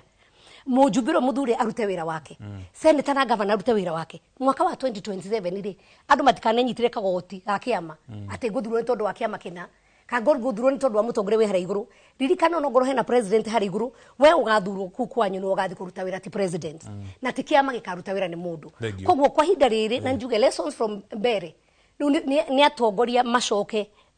mũjumbĩro mũthuri arute wĩra wake seneta na gavana arute wĩra wake mwaka wa 2027 rĩ andũ matikananyitire kagoti ga kĩama atĩ ngũthurwo nĩ tondũ wa kĩama kĩna kana ngũthurwo nĩ tondũ wa mũtongoria wĩ harĩa igũrũ ririkana ona ngorwo hena president harĩa igũrũ we ũgathurwo kuu kwanyu nĩ ũgathi kũruta wĩra ti president na ti kĩama gĩkaruta wĩra nĩ mũndũ koguo kwa hinda rĩrĩ na njuge lessons from mbere nĩ atongoria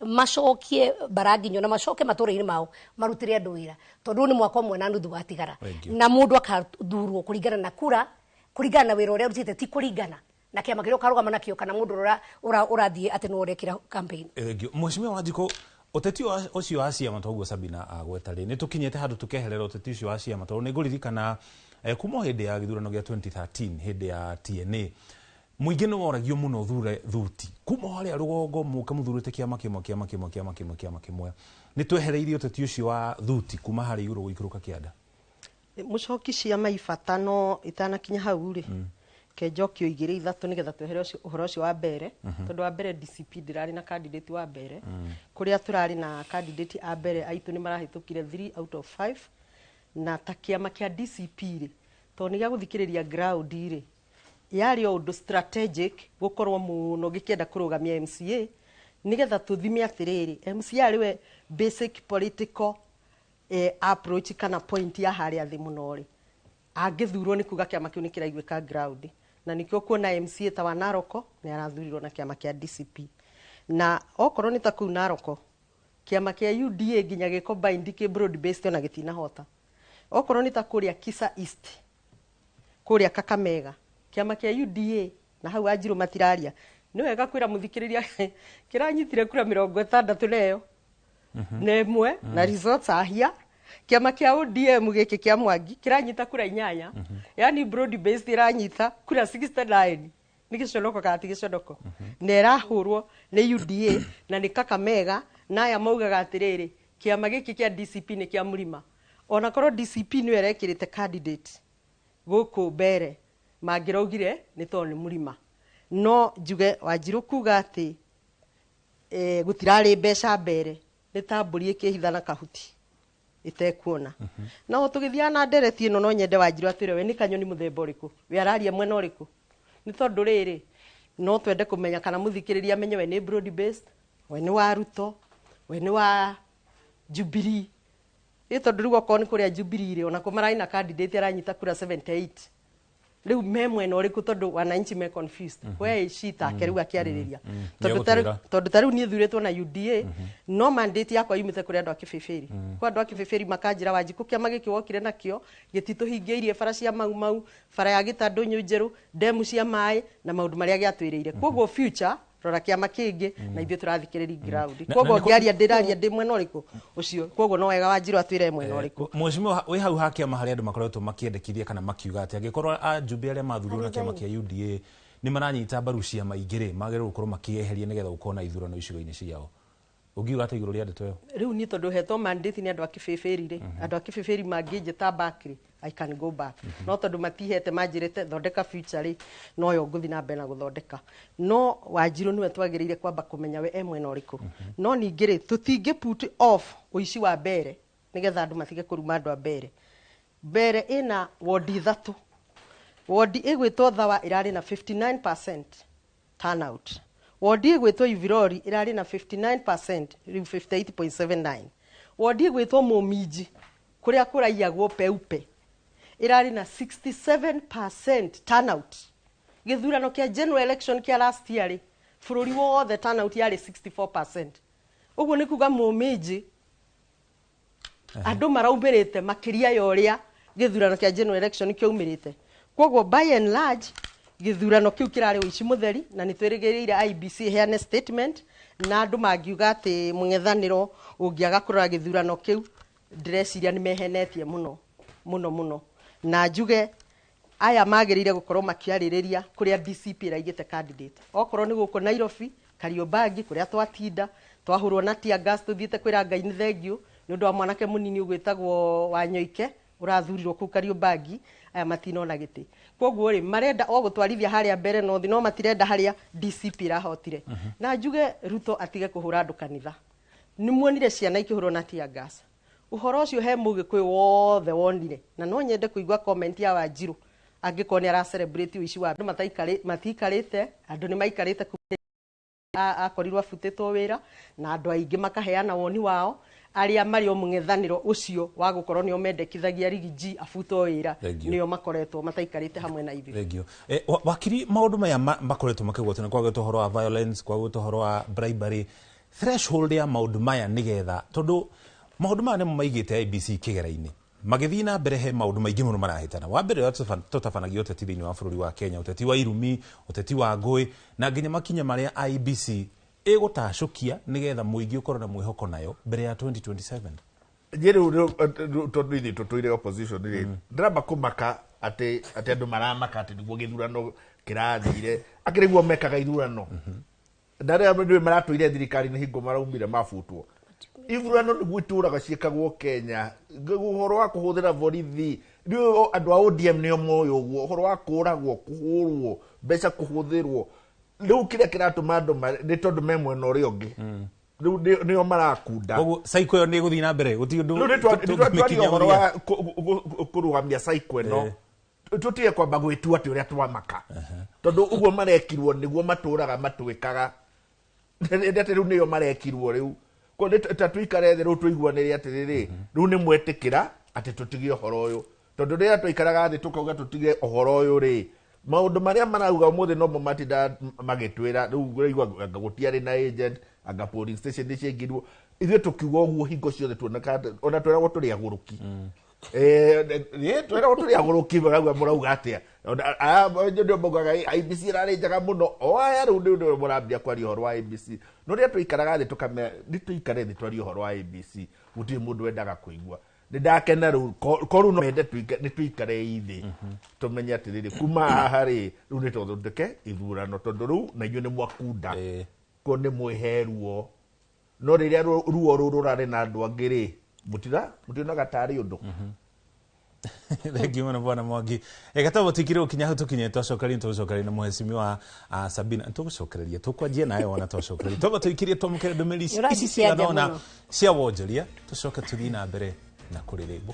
macokie baranginyo na macoke matũra-inĩ mao marutĩre andũ wĩra tondũ nĩ mwaka ũmwe na nuthu watigara na mũndũ akathurwo kũringana na kura kũringana na wĩra ũrĩa ũrutĩte ti kũringana na kĩama kĩrĩa ũkarũgama nakĩo kana mũndũ ũrathiĩ atĩ nĩ ũrekĩra campaign. Mheshimiwa Wanjikũ ũteti ũcio wa ciama toguo Sabina agwetarĩ nĩ tũkinyĩte handũ tũkeherera ũteti ũcio wa ciama tondũ nĩ ngũririkana kuma hĩndĩ ya gĩthurano gĩa 2013 hĩndĩ ya TNA mũingĩ nĩ woragio mũno thure thuti kuma harĩa rũgongo mũka mũthurĩte kĩama kĩmwe nĩ twehereirie ũteti ũcio wa thuti kuma harĩa igũrũ gũikũrũka kĩanda mũcoki ciama ibata no itanakinya hau rĩ kenjokio 2-3 nigetha twehere uhoro ucio wa mbere tondu wa mbere DCP ndirari na candidate wa mbere kuria turari na candidate a mbere aitu ni marahitukire 3 out of 5 na takiama kia DCP ri to ni gaguthikiriria ground ri yari undu strategic gukorwo muno gikienda kurugamia MCA nigetha tuthime atiriri MCA riwe basic political approach kana point ya haria thi muno ri agithurwo ni kuga kiama kiu ni kiraiguika ground na nikio kuona MCA ta wa Naroko ni arathurirwo na kiama kia DCP na okorwo ni ta kuu Naroko kiama kia UDA nginya giko bind ki broad based na gitina hota okorwo ni ta kuria Kisa East kuria Kakamega kiama kia UDA na hau Wanjiru matiraria ni wega kwira muthikiriria kiranyitire kura 60 leo nemwe na results ahia kiama kia ODM giki kia Mwangi kiranyita kura 8 yani broad based iranyita kura 69 ni giconoko kati giconoko nera hurwo ni UDA na ni Kakamega na ya maugaga atiriri kiama giki kia DCP ni kia Murima ona korwo DCP ni werekirite candidate guku mbere mangiraugire ni to ni Murima no njuge Wanjiru kuga ati gutirari mbeca mbere ni tamburi ikihithana kahuti itekuona no tugithia na ndereti ino no nyende Wanjiru atwire we ni kanyoni muthemba uriku we araria mwena uriku ni tondu riri no twende kumenya kana muthikiriria amenye we ni broad based we ni wa Ruto we ni wa Jubilee tondu rigo ko ni kuria Jubilee ri ona kumarai na candidate aranyita kura 78 riu memwena uriku tondu wananchi me confused we shita keriu akiaririria tondu taru ni thuretwo na UDA no mandate yakwa yumite kuri andu akifeferi kwa andu akifeferi makanjira Wanjiku kiama giki wokire nakio gitituhingeirie bara cia mau bara ya Gitandunyu njeru demu cia mai na maundu maria giatwiriire koguo future rora kiama kingi na ithuĩ turathikiriria ground koguo ngiaria ndiraria ndi mwena uriku ucio koguo no wega Wanjiru atwire mwena uriku mheshimiwa we hau ha kiama haria andu makoretwo makiendekithia kana makiuga ati angikorwo a Jubilee aria mathurirwo na kiama kia UDA ni maranyita mbaru ciama ingĩ magĩrĩirwo gũkorwo makieheria nigetha gũkorwo na ithurano icigo-inĩ ciao ugiuga ati igũrũ rĩa ndeto ĩyo riu ni tondu hetwo mandate ni andu akifeferi ri andu akifeferi mangĩnjĩta back ri I can go back no tondu matihete manjirite thondeka future ri no yo nguthi na mbere na guthondeka no Wanjiru niwe twagĩrĩire kwamba kumenya we mwena ũrĩkũ no ningĩ ri tutingi put off uici wa mbere nigetha andu matige kuruma andu a mbere ina ward 3 ward igwitwo Thawa irari na 59% turnout ward igwitwo Ivirori irari na 59% riu 58.79 ward igwitwo Mũminji kuria kuraiyagwo peupe irari na 67% turnout githurano kia general election kia last year ri bururi wothe turnout yari 64% uguo ni kuga Mũminji andu maraumirite makiria yoria githurano kia general election kiaumirite koguo by and large githurano kiu kirari uici mutheri na nitwirigiriire IBC heane statement na andu mangiuga ati mung'ethaniro ungiaga kurora githurano kiu ndreciria ni mehenetie muno na njuge aya magirire gukorwo makiaririria kuria DCP raigite candidate okorwo ni guko Nairobi Kariobangi kuria twatinda twahurwo na tia gas tuthiite kwira Ngai ni thengio ni undu wa mwanake munini ugwitagwo Wanyoike urathurirwo ku Kariobangi aya matinona giti koguo ri marenda o gutwarithia haria mbere no thi no matirenda haria DCP rahotire na njuge Ruto atige kuhura andu kanitha ni muonire ciana ikihurwo na tia gas uhoro ucio he mugikwi wothe wonire na no nyende kuigua comment ya Wanjiru angikoni ara celebrate uici wa andu matikarite andu ni maikarite akorirwo afutitwo wira na andu aingi makaheana woni wao aria mari o mung'ethaniro ucio wa gukorwo ni omendekithagia rigiji afutwo wira nio makoretwo mataikarite hamwe na ithuĩ thengio wakiri maundu maya makoretwo makigwatana kwa gũtohoro wa violence kwa gũtohoro wa bribery threshold ya maundu maya nigetha tondu maundu maya nimo maigite IBC kigera-ini magithii na mbere he maundu maingi muno marahitana wa mbere tutafanagia ũteti thĩinĩ wa bũrũri wa Kenya ũteti wa irumi ũteti wa ngũĩ na nginya makinya maria IBC igutacukia nigetha muingi ukorwo na mwihoko nayo mbere ya 2027 njeru tondu ithi tutuire opposition ri ndiramba kumaka ati andu maramaka ati niguo githurano kirathire akiriguo mekaga ithurano ndare andu maratuire thirikari ni hingo maraumire mabutwo ithurano niguo ituraga ciekagwo Kenya uhoro wa kuhuthira borithi riu andu a ODM nio moyo guo horo wa kuragwo kuhurwo mbeca kuhuthirwo riu kiria kiratuma andu ni tondu memwe no ri ongi riu nio marakunda koguo cycle yo ni guthii na mbere guti undu riu nitwari horo wa kurugamia cycle no tutie kwamba gwitua ati uria twamaka tondu uguo marekirwo niguo maturaga matwikaga ndete riu nio marekirwo riu ko tatuikare riu tuiguanire ati riri riu ni mwetikira ati tutige horo uyu tondu ria tuikaraga thi tukauga tutige horo uyu ri maundu maria marauga umuthi no matinda magitwira riu igua gutiari na agent anga polling station ni cingirwo ithuĩ tukiuga ũguo hingo ciothe tuoneka ona twĩragwo tũrĩ agũrũki twĩragwo tũrĩ agũrũki magauga mũrauga atĩa ndio maugaga IBC ĩrarĩ njega mũno o aya rĩu nĩ mũrambia kwaria ũhoro wa IBC no rĩrĩa tũikaraga thĩ tũkamenya nĩ tũikare thĩ twarie ũhoro wa IBC gũtirĩ mũndũ wendaga kũigua nĩ ndakena rĩu korũ no mende nĩ tũikare thĩ tũmenye atĩrĩrĩ kuma haha rĩ rĩu nĩ tũthondeke ithurano tondũ rĩu na inyuĩ nĩ mwakunda ko nĩ mwĩherwo no riria ruo ruru rari na andu angiri mutionaga tarĩ undu thengi muno bwana Mwangi gatabo tikire ukinya hu tukinye twacokeria na muheshimiwa Sabina tugucokereria tukwanjie nayo ona twacokereria toba tuikirie twamukire ndumiri ici cia nona cia wonjoria tucoke tuthii na mbere na kurirĩmbũka.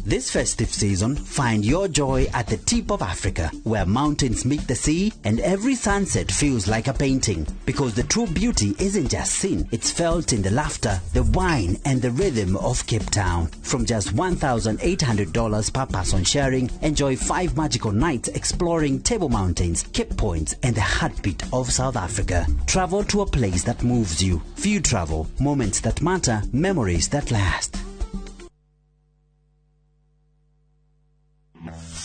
This festive season, find your joy at the tip of Africa, where mountains meet the sea and every sunset feels like a painting. Because the true beauty isn't just seen, it's felt in the laughter, the wine and the rhythm of Cape Town. From just $1,800 per person sharing, enjoy 5 magical nights exploring Table Mountains, Cape Points and the heartbeat of South Africa. Travel to a place that moves you. Few travel, moments that matter, memories that last.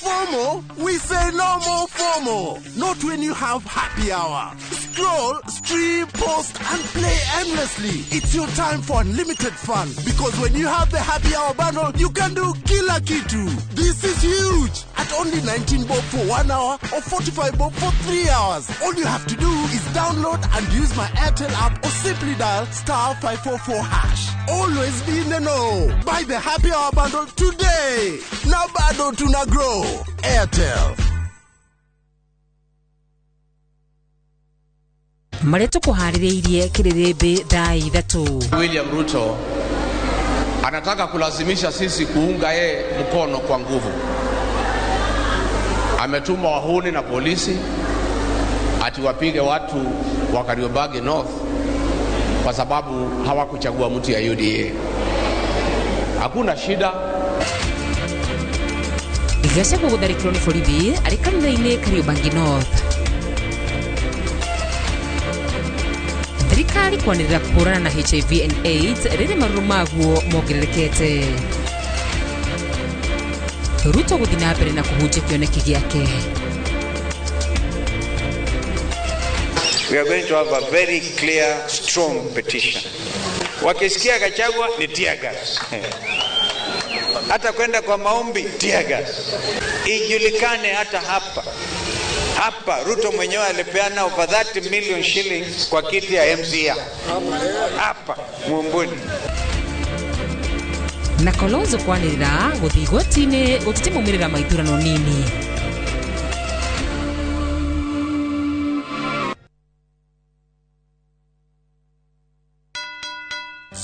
FOMO? We say no more FOMO. Not when you have happy hour. Scroll, stream, post, and play endlessly. It's your time for unlimited fun. Because when you have the happy hour bundle, you can do kila kitu. This is huge. At only 19 bob for 1 hour or 45 bob for 3 hours. All you have to do is download and use my Airtel app or simply dial *544#. Always be in the know. Buy the happy hour bundle today. Now bado tuna grow. Airtel. Mareto kuhaririirie kiriribi thaa 3. William Ruto anataka kulazimisha sisi kuunga yeye mkono kwa nguvu. Ametuma wahuni na polisi ati wapige watu wa Kariobangi North kwa sababu hawakuchagua mtu ya UDA. Hakuna shida. Igasa kugutharikirwo ni borithi ari kanitha-ini Kariobangi North. Thirikari kwanĩrĩra kũhũrana na HIV and AIDS rĩrĩ marũrũ maguo mongererekete. Ruto gũthiĩ na mbere na kũhunjia kĩoneki gĩake. We are going to have a very clear, strong petition. Wakisikia Gachagua ni tear gas. Hata kwenda kwa maombi tear gas. Ijulikane hata hapa Ruto mwenyewe alipeana over 30 million shillings kwa kiti ya MCA. Hapa Mumbuni. Na Kalonzo kwanĩrĩra gũthiĩ igoti-inĩ gũtete maumĩrĩra ma ithurano nini.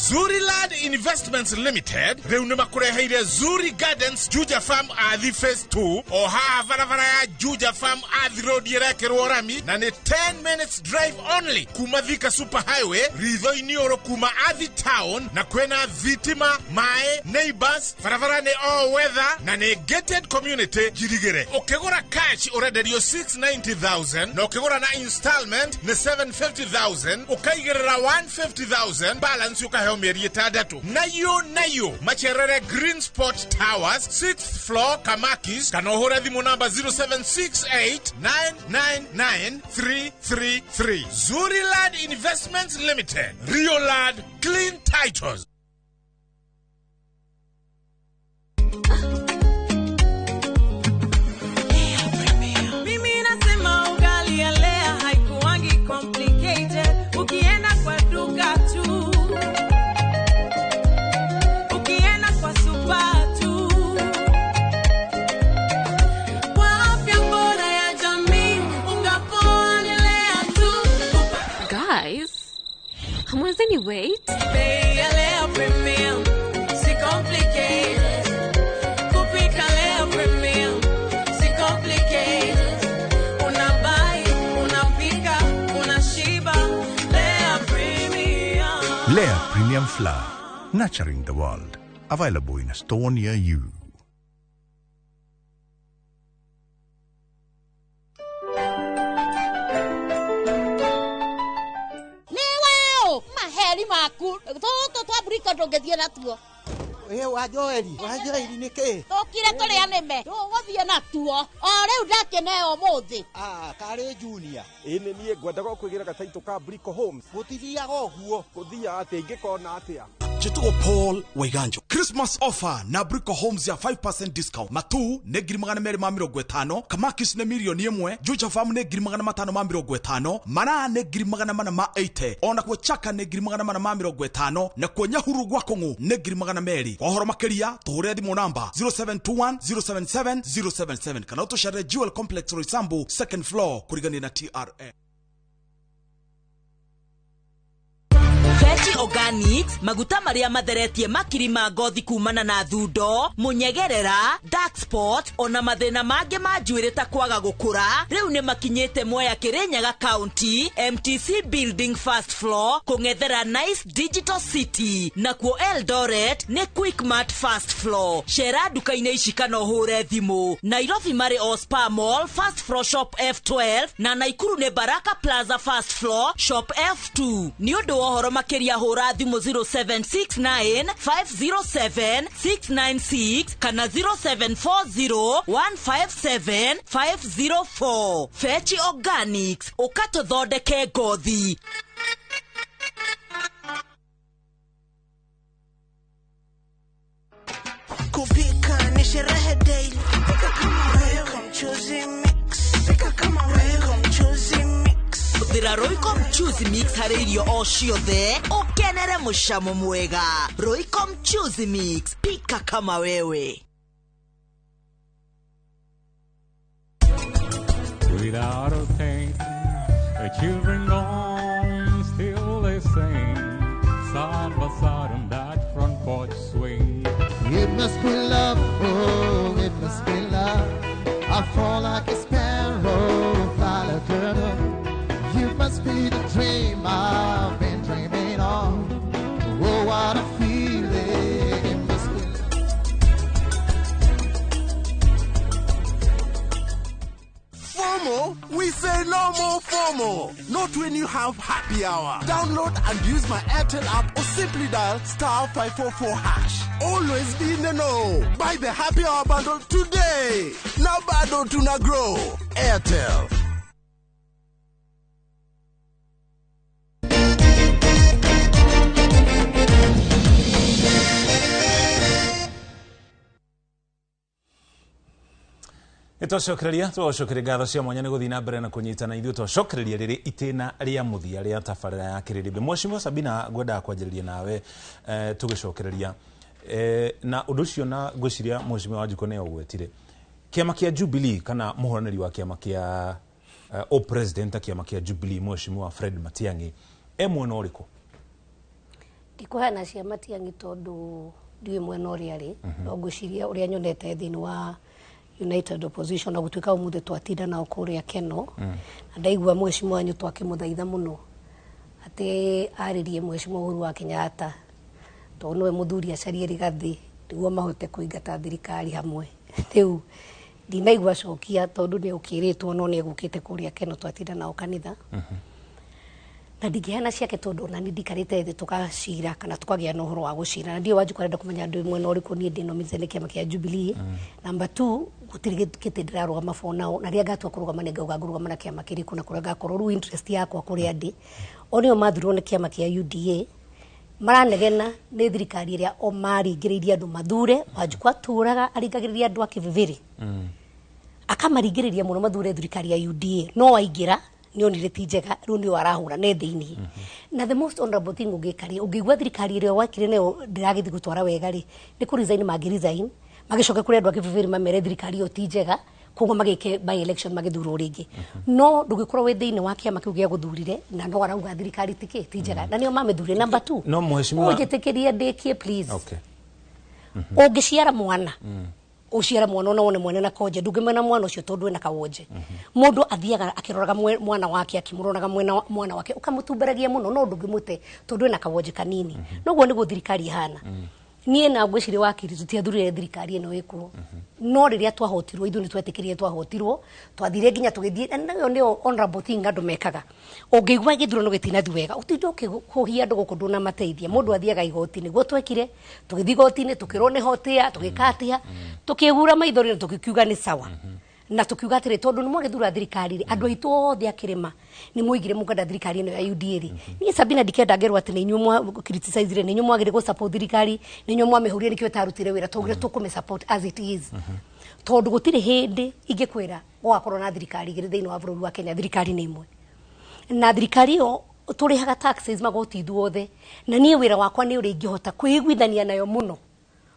Zuriland Investments Limited rĩu nĩ makũreheire Zuri Gardens Juja Farm Athi Phase 2 o haha barabara ya Juja Farm Athi Road yerekerwo rami na nĩ 10 minutes drive only kuma Thika Super Highway ritho-inĩ ũrũ kuma Athi Town na kwena thitima maĩ neighbors barabara nĩ all weather na nĩ gated community Girigere. Ũkĩgũra cash ũrenderio 690,000 na ũkĩgũra na installment nĩ 750,000 ũkaigĩrĩra 150,000 balance ukaheo mĩeri 6. Nayo macherere Green Spot Towers 6th floor Kamakis kana ũhũre thimũ namba 0768999333. Zuriland Investments Limited, Real Land, Clean Titles. Mimi nasema ugali ya Lea haikuwangi complicated. Ukienda kwa duka tu, ukienda kwa supa tu, kwa afya bora ya jamii, ungapoa ni Lea tu. Guys, hamwezeni wait? Bei ya Lea Premium, si complicated. Kupika Lea Premium, si complicated. Unabai, unapika, unashiba. Lea Premium. Lea Premium Flour, nurturing the world. Available in a store near you. Niweo, maheri maku. Toto twaburika ndungethie natuo. Wajoeli niki? Tukire turi anime. Tuguthie natuo. O riu ndakeneo muthi. Kari junior. Ini nie ngwendaga kwigira gataito ka Brico Homes. Gutithiaga oguo. Kuthia ati ingikona atia. Chituo Paul Waiganjo. Christmas offer na Brico Homes ya 5% discount. Matu ne ngiri magana meri ma 50. Kamakis ne milioni 1. Juja Farm ne ngiri magana 5 ma 50. Mana ne ngiri magana 4 ma 80. Ona kwa Chaka ne ngiri magana 4 ma 50. Na kwa Nyahuru gwa Kongo ne ngiri magana 2. Wahoro makeria tuhure thimo namba 0721 077 077. Kana utoshare Jewel Complex Roysambu second floor kurigani na TRA. Veggie Organics, maguta maria matheretie makiri ma ngothi kumana na thundo, munyegerera, dark spot, ona mathina mange ma njuĩrĩ ta kwaga gũkũra. Rĩu nĩ makinyĩte Mwea Kirinyaga County, MTC Building first floor, kũng'ethera Nice Digital City. Nakuo Eldoret nĩ Quickmart first floor. Cera duka-inĩ ici kana ũhũre thimũ. Nairobi marĩ Ospa Mall first floor shop F12 na Naikuru nĩ Baraka Plaza first floor shop F2. Nĩ ũndũ wa ũhoro makĩria hũra thimũ 0769 507 696 kana 0740 157 504. Veggie Organics, ũkatũthondeke ngothi. Kupika ni sherehe daily. Pika kama wewe, mchuzi mix. Pika kama wewe, mchuzi mix. Thira Royco Mchuzi Mix harĩ irio o ciothe ũkenere mũcamo mwega. Royco Mchuzi Mix, pika kama wewe. Without a thing, the children gone, still they sing, side by side on that front porch swing. It must be love, oh, it must be love. I fall like a sparrow, fly like a dove. You must be the dream I've been dreaming of. Oh, what a feeling it must be. FOMO? We say no more FOMO. Not when you have happy hour. Download and use my Airtel app or simply dial *544#. Always be in the know. Buy the happy hour bundle today. Now bado tuna grow. Airtel. Twacokereria ngatho cia mwanya nĩ gũthiĩ na mbere na kũnyitana ithuĩ twacokereria rĩrĩ itĩna rĩa mũthia rĩa tabarĩra ya kĩrĩrĩmbĩ. Mheshimiwa Sabina, ngwendaga kwanjĩrĩria nawe tũgĩcokereria na ũndũ ũcio na ngwĩciria Mheshimiwa Wanjikũ nĩ ũgwetire kĩama kĩa Jubilee kana mũhũranĩri wa kĩama kĩa president kĩama kĩa Jubilee Mheshimiwa Fred Matiang'i mwena ũrĩkũ? Ndikuhana cia Matiang'i tondũ ndiwe mwena ũrĩa arĩ, no ngwĩciria ũrĩa nyonete thĩinĩ wa United Opposition na gũtuĩka ũmũthĩ twatinda nao kũrĩa Keno, na ndaigua Mheshimiwa wanyu twakĩmũthaitha mũno atĩ arĩrie Mheshimiwa Uhuru wa Kenyatta tondũ nĩwe mũthuri acarie Rigathi nĩguo mahote kũingata thirikari hamwe. Rĩu ndinaigua cokia tondũ nĩ ũkĩrĩtwo no nĩ egũkĩte kũrĩa Keno twatinda nao kanitha. Na ndingĩheana ciake tondũ na ndikarĩte thĩ tũgacira kana tukagĩa na ũhoro wa gũcira, na ndio Wanjikũ arenda kũmenya andũ mwena ũrĩkũ niĩ ndĩnomithĩte nĩ kĩama kĩa Jubilee. Number 2, gũtirĩ gĩtĩ ndĩrarũgama for now, na rĩrĩa ngatua kũrũgama nĩ ngauga ngũrũgama na kĩama kĩrĩkũ na kũrĩa ngakorwo rĩu interest yakwa kũrĩa ndĩ. O nĩo mathurwo nĩ kĩama kĩa UDA maranegena nĩ thirikari ĩrĩa o maringĩrĩirie andũ mathure Wanjikũ atũraga aringagĩrĩria andũ a Kĩbĩbĩrĩ akamaringĩrĩria mũno mathure thirikari ya UDA no waingĩra nĩ onire ti njega rĩu nĩ arahũra nenda-inĩ na the most honorable thing ũngĩka-rĩ ũngĩigua thirikari ĩrĩa wakire nayo ndĩragĩthiĩ gũtwara wega-rĩ nĩ kũ resign mangĩ-resign magĩcoke kũrĩ andũ a Kĩbĩbĩrĩ mamere thirikari ĩyo ti njega koguo magĩke by election magĩthurwo rĩngĩ no ndũngĩkorwo wĩ thĩinĩ wa kĩama kĩu gĩa gũthurire na no arauga thirikari ti njega na nĩo mamĩthurire. Number 2 no mheshimiwa ũnjĩtĩkĩrie ndĩkie please ũngĩciara mwana uciara mwana ona wone mwene na konje ndungĩmena mwana ũcio tondũ ena kawonje mũndũ athiaga akĩroraga mwana wake akĩmũroraga mwana wake ũkamũtumberagia mũno no ndungĩmũte tondũ ena kawonje kanini noguo nĩguo thirikari ihana niĩ na ngwĩciria wakiri tũtiathurire thirikari ĩno ĩkuo no rĩrĩa twahotirwo ithuĩ nĩ twetĩkĩrire twahotirwo twathire nginya tũgĩthiĩ nayo nĩyo honorable thing andũ mekaga ũngĩigua gĩthurano gĩtinathi wega ũtinde ũkĩhũhia andũ gũkũ ndũnamateithia mũndũ athiaga igoti nĩguo twekire tũgĩthiĩ igoti-inĩ tũkĩrwo nĩ hotia tũgĩka atĩa tũkĩhura maithori na tũkiuga nĩ sawa na tukiuga atĩrĩ tondũ nĩ mwagĩthura thirikari andũ aitũ othe akĩrĩma nĩ mũigire mũkanda thirikari ĩno ya UDA niĩ Sabina ndikenda ngerwo atĩ nĩ inyuĩ mwa criticize nĩ inyuĩ mwagire gũ support thirikari nĩ inyuĩ mwamĩhũrire nĩkĩo ĩtarutire wĩra twaugire tũkũmĩ support as it is tondũ gũtirĩ hĩndĩ ingĩkwĩra gũgakorwo na thirikari igĩrĩ thĩinĩ wa bũrũri wa Kenya thirikari nĩ ĩmwe na thirikari ĩyo tũrĩhaga taxes magoti ithuothe na niĩ wĩra wakwa nĩ ũrĩa ingĩhota kwĩiguithania nayo mũno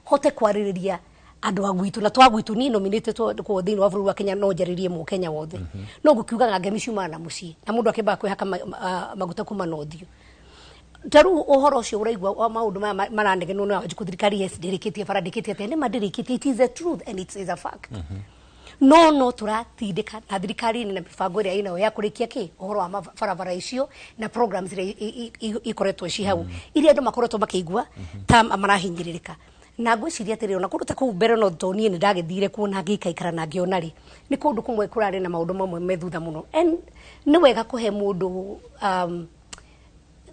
hote kwarĩrĩria andũ agwitũ na twagwitũ ni nominate kwa thĩinĩ wa bũrũri wa Kenya no njarĩrie mu Kenya wothe no gũkiugaga ngemi ciuma na mũciĩ na mũndũ akĩmba kwĩhaka maguta kuma na ũthiũ taru ũhoro ũcio ũraigua maũndũ maya maranegenwo na Wanjikũ thirikari yes ndĩrĩkĩtie bara ndĩkĩtie atĩ nĩ mandĩrĩkĩtie it is a truth and it is a fact no turatindĩka na thirikari na mibango ĩrĩa ĩnayo ya kũrĩkia kĩ ũhoro wa barabara icio na programs iria ikoretwo ci hau iria andũ makoretwo makĩigua ta marahinyĩrĩrĩka na ngwĩciria atĩrĩ ona kũruta kũu mbere no tonĩ nĩ ndagĩthire kuona ngĩikaikara na ngĩona-rĩ nĩ kũndũ kũmwe kũrarĩ na maũndũ mamwe methutha mũno nĩ wega kũhe mũndũ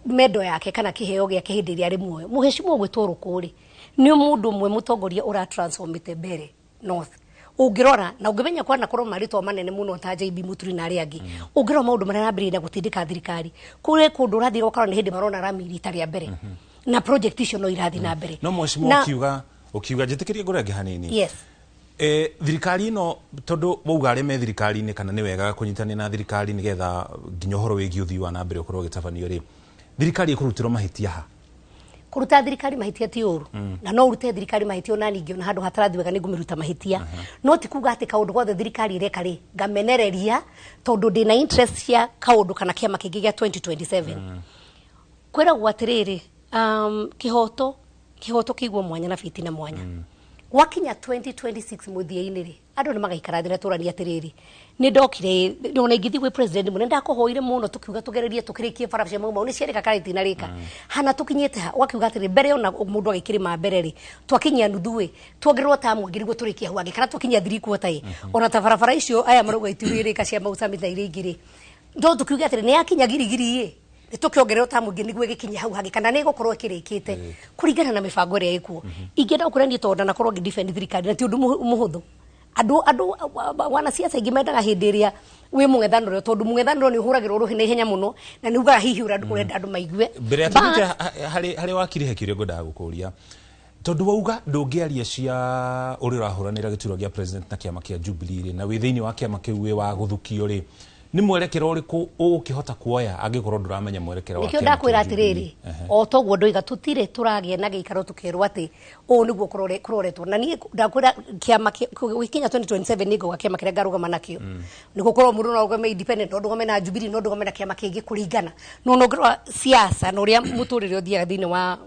mendo yake kana kĩheo gĩake hĩndĩ ĩrĩa arĩ muoyo mũheshimiwa gwĩtwo Rũkũrĩ nĩ mũndũ ũmwe mũtongoria ũratransformĩte mbere north ũngĩrora na ũngĩmenya kwana korwo marĩtwa manene mũno ta JB Muturi na arĩa angĩ ũngĩrora maũndũ marĩa nambĩrĩria gũtindĩka thirikari kũrĩ kũndũ ũrathiĩ gũkorwo nĩ hĩndĩ marona rami rita rĩa mbere na project icio no irathi na mbere no mheshimiwa ukiuga njĩtĩkĩrie ngũrenge hanini yes thirikari ĩno tondũ wauga arĩa me thirikari-inĩ kana nĩ wega kũnyitania na thirikari nĩgetha nginya ũhoro wĩgiĩ ũthii wa na mbere ũkorwo ũgĩtabanio-rĩ thirikari ĩkũrutĩrwo mahĩtia ha kũruta thirikari mahĩtia ti ũru na no urute thirikari mahĩtia ona ningĩ ona handũ hatarathi wega nĩ ngũmĩruta mahĩtia no ti kuga atĩ kaũndũ gothe thirikari ĩreka-rĩ ngamenereria tondũ ndĩna interest cia kaũndũ kana kĩama kĩngĩ gĩa 2027 kwĩragwo atĩrĩrĩ kihoto kĩiguo mwanya na biti na mwanya wakinya 2026 mũthia-inĩ-rĩ andũ nĩ magaikara thĩ na tũrania atĩrĩrĩ nĩ ndokire ona ingĩthiĩ gwĩ president mũnene ndakohoire mũno tũkiuga tũgererie tũkĩrĩkie bara cia mauma nĩ ciarĩka kana itinarĩka hana tũkinyĩte ha wakiuga atĩrĩ mbere ona mũndũ agĩkĩrĩma mbere-rĩ twakinyia nuthu-ĩ tuongererwo tamu ĩngĩ nĩguo tũrĩkie hau angĩ kana twakinyia 3 quarter-ĩ ona ta barabara icio aya marauga itirĩrĩka cia mau summit na iria ingĩ-rĩ no tũkiuga atĩrĩ nĩ yakinya girigiri-ĩ tukiongerera tamu ngi niguo gikinya hau hagi kana ni gukorwo kirikite kuringana na mibango ria ikuo ingenda ukurania tonda na korwo defend thirikari na ti undu muhuthu andu wana siasa ingi mendaga hindi iria wi mung'ethaniro tondu mung'ethaniro ni uhuragirwo ruhine ihenya muno na ni ugaga hihi urenda andu maigue mbere atinde hari wakiri hekirio ngodaga gukuria tondu wauga ndungiaria cia uri rahuranira gituro gia president na kiama kia Jubilee na wi thiini wa kiama kiu wi wa guthukio ri ni mwerekero uriku ukihota kuoya angikorwo nduramenya mwerekero wa kiama nikio ndakwira atiriri o toguo ndoiga tutire turagie na giikaro tukirwo ati o niguo kuroretwo na ni ndakwira kiama Kenya 2027 nigo gwa kiama kiria ngarugama nakio nigukorwo mundu no ugame independent no ndugame na Jubilee no ndugame na kiama kingi kuringana no ngirwa siasa no ria muturire uthiaga thini wa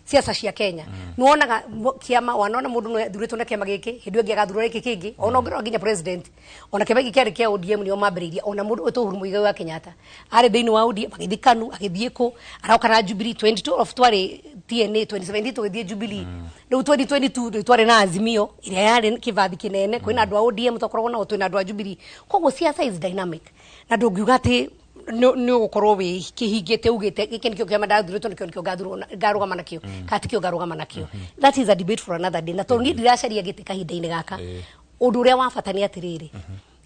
siasa cia Kenya nuonaga kiama wanaona mundu no thuritwo na kiama giki hindu ngi agathurwo giki kingi ona ngirwo nginya president ona kiama giki kiari kia ODM ni omambiriria ona mundu wetu Uhuru Muigai wa Kenyatta ari thiini wa ODM agithikanu agithie ko arauka na Jubilee 2012 twari TNA 2017 tugithie Jubilee riu 2022 twari na Azimio iria yari kivathi kinene kwina andu a ODM tokorwo na twina andu a Jubilee koguo siasa is dynamic na ndungiuga ati ni ugukorwo wi kihingite ugite giki nikio kiama ndathurĩtwo nikio ngarugama nakio kati kio ngarugama nakio that is a debate for another day na to ni ndiracaria gite kahinda-inĩ gaka undu uria wa bata ni atiriri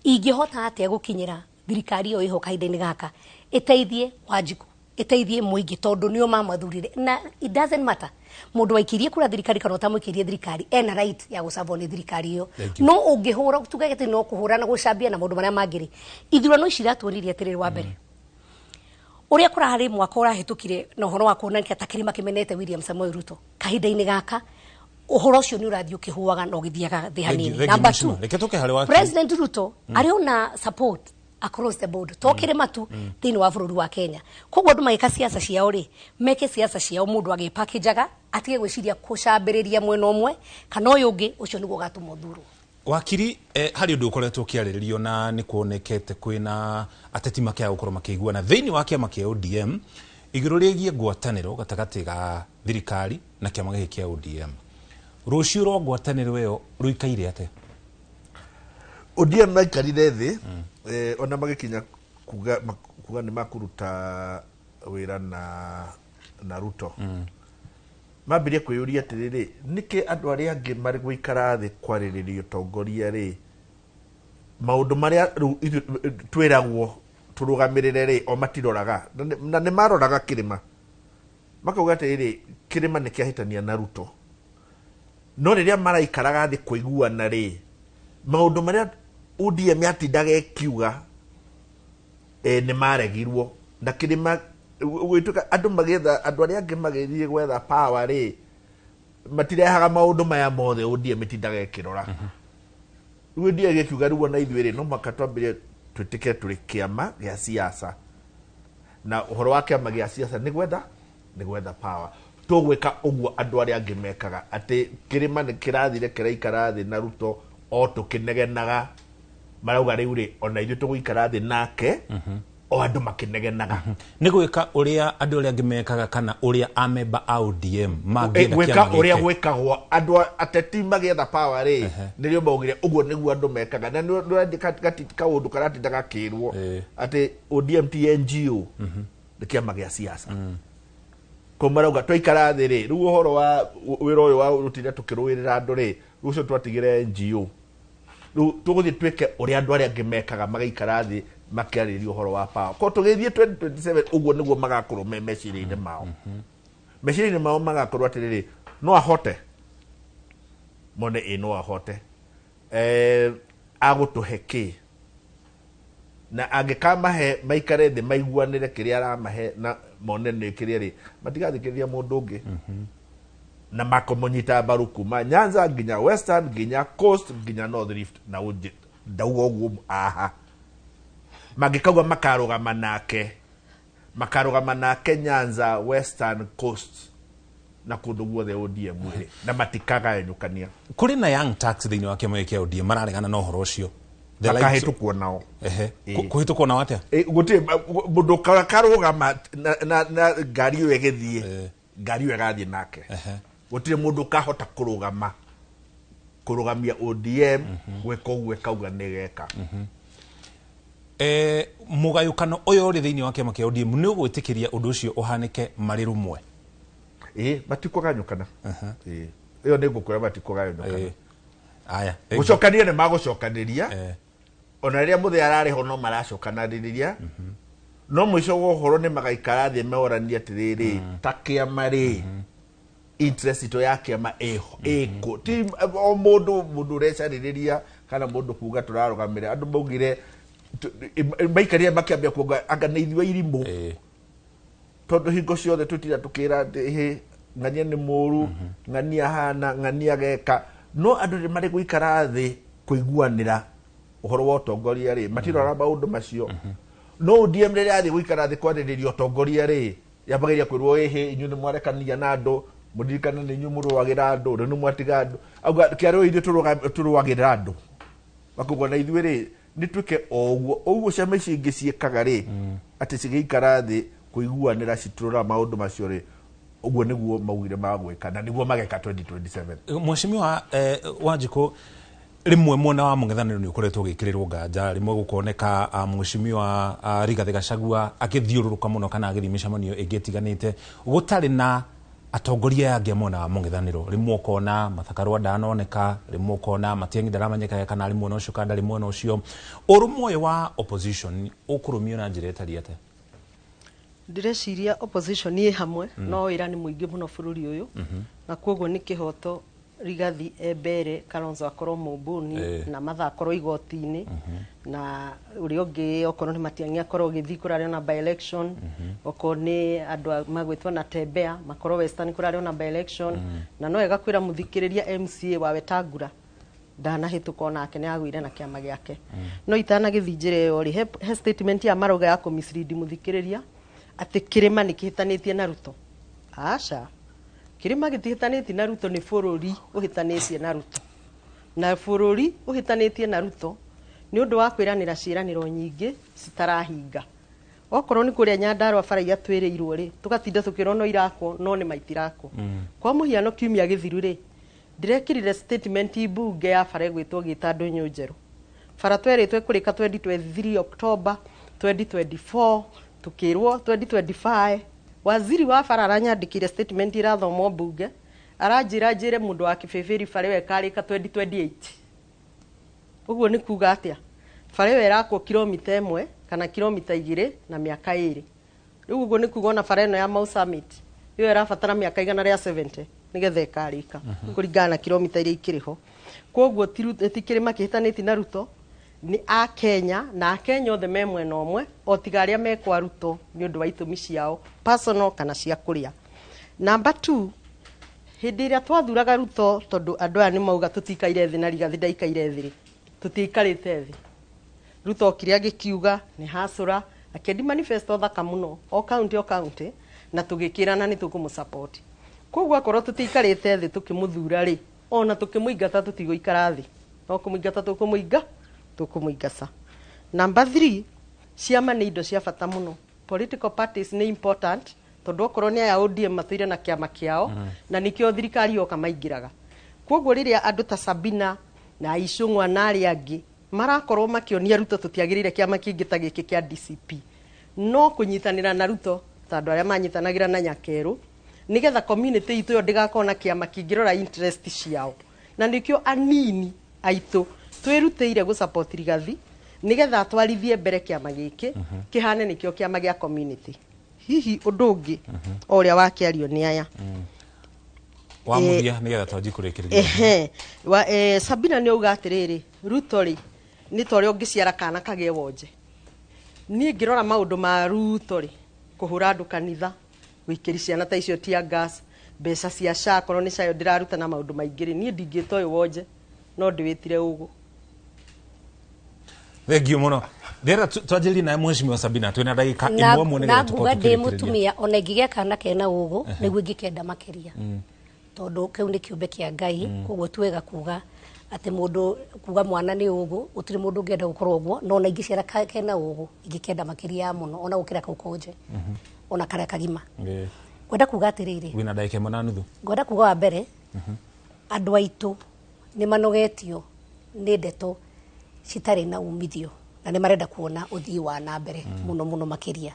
ingihota atia gukinyira thirikari yo iho kahinda-inĩ gaka iteithie Wanjikũ iteithie muingi tondu nio mamathurire na it doesn't matter mundu waikirie kura thirikari kana utamuikirie thirikari ena right ya gucabwo ni thirikari iyo no ungihura tugagete no kuhura na gucambia na mundu maria mangiri ithurano ici iratuonirie atiriri wa mbere uria kurahari mwaka urahitukire na uhoro wa kuonania ta kirima kimenete William Samoei Ruto kahinda-ini gaka uhoro ucio ni urathio kihuaga no githiaga thi hanini. Number 2, President Ruto ariona support across the board tokire matu thini wa bururi wa Kenya koguo andu magika siasa ciao ri meke siasa ciao mundu agipakijaga atige gwiciria kucambiriria mwena umwe kana uyu ungi ucio niguo gatuma thuru wakiri hari undu ukoretwo kiariririo na ni kuonekete kwina ateti makia gukorwo makiguana thini wa kiama kia ODM iguru rigie ngwataniro gatagati ga thirikari na kiama giki kia ODM rucio ro ngwataniro iyo ruikaire ate ODM maikarire thi ona magikinya kuga ni makuruta wira na Ruto mambirie kwiyuria atiriri niki andu aria angi mari guikara thi kwariririo tongoria ri maundu maria twiragwo turugamirire ri o matiroraga na ni maroraga kirima makauga atiriri kirima ni kiahitania na Ruto no riria maraikaraga thi kuiguana ri maundu maria ODM yatindaga ekiuga ni maregirwo na kirima gwituka andu magetha andu aria angi magethie gwetha power ri matirehaga maundu maya mothe ODM itindaga ekirora riu ndie gekiuga riu na ithuiri no makatwambirie twitike turi kiama gia siasa na uhoro wa kiama gia siasa ni gwetha power tugwika uguo andu aria angi mekaga ati kirima ni kirathire kiraikara thi na Ruto o tukinegenaga marauga riu ri ona ithu tugwikara thi nake o andu makinegenaga ni gwika uria andu aria angi mekaga kana uria amemba a ODM magina gwika uria gwikagwo andu ateti magietha power ri nirio maugire uguo niguo andu mekaga na ni ka undu karatindaga kirwo ati ODM ti NGO ni kiama gia siasa ko marauga twaikara thi ri riu uhoro wa wira uyu wa rutire tukiruirira andu ri rucio twatigire NGO riu tuguthie twike uria andu aria angi mekaga magaikara thi makiarĩria uhoro wa power ko tugithie 2027 uguo niguo magakorwo meciria-inĩ mao meciria-inĩ mao magakorwo atiriri no ahote mone no ahote agutuhe na angikamahe maikare thi maiguanire kiria aramahe na mone ni kiria ri matigathikiriria mundu ungi na makomunyita mbaru kuma Nyanza nginya Western nginya Coast nginya North Rift na ndauga uguo aha magikauga makarugama nake Nyanza Western Coast na kundu guothe ODM na matikaga enyukania kuri na young tax thini wa kiama kia ODM mararegana no horo ucio akahitukwo nao kuhitukwo nao atia guti mundu karugama na ngari iyo egethie ngari iyo egathie nake gutire mundu kahota kurugamia ODM gweka uguo kauga nigeka mugayukano uyo uri thini wa kiama kia ODM ni ugwitikiria undu ucio uhanike mari rumwe matikuganyukana iyo ni ngukwira matikuganyukana aya gucokania ni magucokaniria ona riria muthe arariho no maracokanariria no mwico wa uhoro ni magaikara thi meorania atiriri ta kiama ri interest ito ya kiama eko ti o mundu recariria kana mundu kuga turarugamira andu maugire maikaria makiambia kuga anga ni ithuĩ irimũ tondu hingo ciothe tutira tukira ng'ania ni mũru ng'ania hana ng'ania geka no andu ni mari guikara thi kuiguanira uhoro wa utongoria ri matirora maundu macio no ODM riria athi guikara thi kwaririria utongoria ri yabagiria kwirwo inyu ni mwarekania na andu mudirikana ni inyu muruagira andu ni mwatiga andu auga kiaro ithu turuagira andu bakugwa na ithuĩ ri ni twike oguo ciama ici ingĩ ciĩkaga ri ati cigeikara thi kuiguanira citurora maundu macio ri uguo niguo maugire magwika na niguo mageka 2027 Mheshimiwa Wanjiku rimwe mwena wa mung'ethaniro ni ukoretwo gikirirwo nganja rimwe gukoneka Mheshimiwa Rigathi Gachagua akithiururuka muno kana agithimisha manio ingitiganite gutari na atongoria yangi mwena wa mung'ethaniro rimwe ukona Mathakarwa ndanoneka rimwe ukona Matiang'i ndaramanyeka kana rimwe no cio kana rimwe no cio urumwe wa opposition ukurumio na njira etari ate Ndireciria opposition ni hamwe no ira ni muingi muno bururi uyu na koguo ni kihoto Rigathi Ebere Kalonzo akorwo mumbuni na matha akorwo igoti-ini na uri ungi okorwo ni Matiang'i akorwo githi kurario na by election okorwo ni andu magwitwo na Tembea makorwo Western kurario na by election na no ega kwira muthikiriria MCA wa Wetangula ndana hituko nake ni agwire na kiama giake no itana githinjire yo ri he statement ya maroga ya mislead muthikiriria ati kirima ni kihitanitie na Ruto aca kirima gitihitanitie na Ruto ni bururi uhitanitie na Ruto na bururi uhitanitie na Ruto ni undu wa kwiranira ciraniro nyingi citarahinga okorwo ni kuria Nyandarua bara iria twiriirwo ri tugatinda tukirona irakwo no ni maitirako kwa muhiano kiumia githiru ri ndirekirire statement ibunge ya bara gwitwo Gitando Nyeru bara tweritwe kurika 2023 October 2024 tukirwo 2025 waziri wa bara aranyandikire statement irathomwo bunge aranjire mundu wa kibeberi bara we karika 2028 uguo ni kuga atia bara we irakwo kilomita 1 kana kilomita 2 na miaka 2 riu uguo ni kuga ona bara ino ya Mau Summit yo irabatara miaka igana ria 70 nigetha ikarika kuringana na kilomita iria ikiriho koguo tikirima kihitaniti na Ruto ni a Kenya na Kenya othe me mwena omwe o tigaria me kwa Ruto ni undu wa itumi ciao personal kana cia kuria. Number 2 hindi ria twathuraga Ruto tondu andu aya ni mauga tutikaire thi na Rigathi ndaikaire thi tutikarite thi Ruto kiria gikiuga ni hasura akendi manifesto thaka muno o county na tugikirana ni tukumusupport koguo akorwo tutikarite thi tukimuthura ri ona tukimuingata tutiguikara thi no kumuingata tukumuingaca. Number 3 ciama ni indo cia bata muno political parties ni important tondu okorwo ni aya ODM matuire na kiama kiao na nikio thirikari yoka maingiraga koguo riria andu ta Sabina na Icung'wa na ari angi marakorwo makionia Ruto tutiagirire kiama kingi ta giki kia DCP no kunyitanira na Ruto tondu aria manyitanagira na Nyakeru nigetha community itu yo ndigakona kiama kingirora interest ciao na nikio anini aitu twirutire gu support Rigathi nigetha twarithie mbere kiama giki kihane nikio kiama gia community hihi undu ungi oria wakiario ni aya wa muthia nigetha twanji kurikiriria Sabina ni uga atiriri Ruto ri ni tori ungiciara kana kagie wonje ni ngirora maundu ma Ruto ri kuhura andu kanitha wikiri ciana ta icio tia gas mbeca cia SHA korwo ni cayo ndiraruta na maundu maingiri ni ndingito uyu wonje no ndiwitire ugu thengio muno ndera twajiri na mheshimiwa Sabina twina ndagika imwe mu nigetha tukorwo mutumia ona ngigia kana kena ugu niguo ngikenda makiria tondu kiu ni kiumbe kia Ngai koguo twega kuga ati mundu kuga mwana ni ugu utiri mundu ngenda gukorwo uguo no ona ingiciara kena ugu ingikenda makiria muno ona gukira kaukonje ona kare kagima gwenda kuga atiriri wina ndagika imwe na nuthu gwenda kuga wa mbere andu aitu ni manogetio ni ndeto citari na umithio na ni marenda kuona uthii wa na mbere muno makiria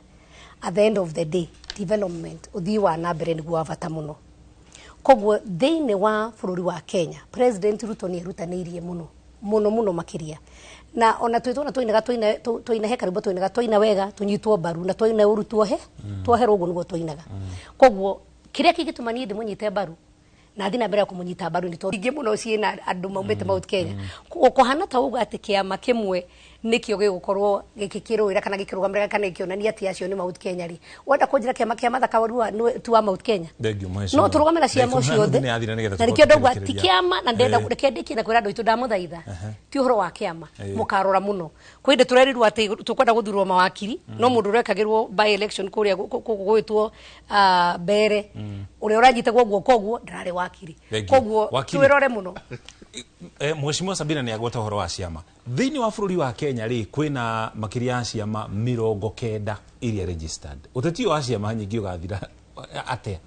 at the end of the day development uthii wa na mbere niguo bata muno koguo thiini wa bururi wa Kenya President Ruto ni erutanirie muno makiria na ona twitona twainaga he karibu twaina wega tunyitwo baru na twaina urutwo he twoherwo uguo niguo twainaga koguo kiria kigituma ni ndimunyite baru na thina mbere kumunyita baru ni tondu ingi muno ciina andu maumite Mount Kenya kuhana ta uga ati kiama kimwe nikio gigukorwo gikikirwira kana gikirugamira kana gikionania ati acio ni Mount Kenya ri wenda kunjira kiama kia mathaka warua tu wa Mount Kenya no turugamira ciama ciothe na nikio ndogwa ti kiama na ndenda rekendiki na kwira andu itu ndamuthaitha ti uhoro wa kiama mukarora muno kwinde turerirwo ati tukwenda guthurwo mawakiri no mundu rekagirwo by election kuria gwitwo Bere uria uranyitagwo guoko ndarari wakiri koguo twirore muno mheshimiwa Sabina ni agweta uhoro wa ciama thiini wa bururi wa Kenya ri kwina makiria ciama 90 iria registered uteti wa ciama nyingi ugathira atia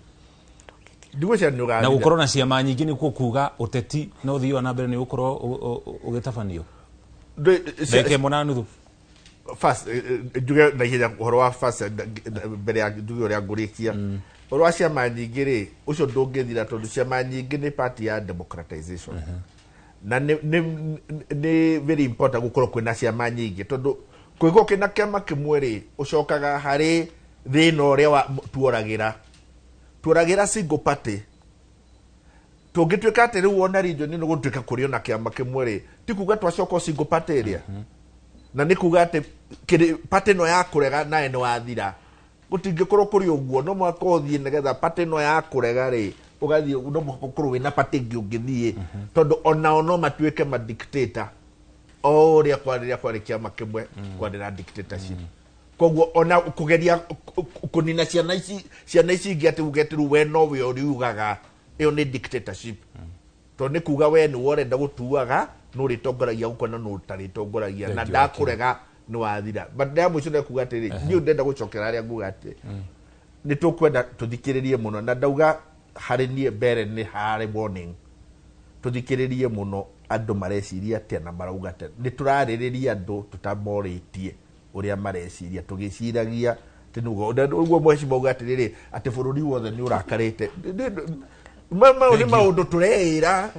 na gukorwo na ciama nyingi ni kuga uteti no thii wa na mbere ni gukorwo ugitabanio ndeke mona nuthu first njuge na ihenya uhoro wa first mbere ya njuge uria ngurikia uhoro wa ciama nyingi ri ucio ndungithira tondu ciama nyingi ni party ya democratization na ni very important gukorwo kwina ciama nyingi tondu kwigwo kina kiama kimwe ri ucokaga hari thina uria tuoragira single party tungituika ati riu wona region ni gutuika kurio na kiama kimwe ri ti kuga twacoka single party iria na ni kuga ati party no ya kurega na ene wathira gutingikorwo kuri uguo no mwaka uthie nigetha party no ya kurega ri ugathie no mukorwo wina party ngi ungithie tondu ona no matuike ma dictator oria kwari kiama kimwe kwarira dictatorship koguo ona kugeria kunina ciana ici ingi ati ugetiru we no we uriugaga iyo ni dictatorship to ni kuga we ni worenda gutuaga no ritongoragia gukona no taritongoragia na ndakurega ni wathira but ya muico ne kuga atiri ni ndenda gucokera aria nguga ati ni tukwenda tuthikiririe muno na ndauga hari nie mbere ni hari warning tuthikiririe muno andu mareciria ati na marauga ati ni turaririria andu tutamoritie uria mareciria tugiciragia tinugo uguo mheshimiwa uga atiriri ati bururi wothe ni urakarite mama ni maundu tureira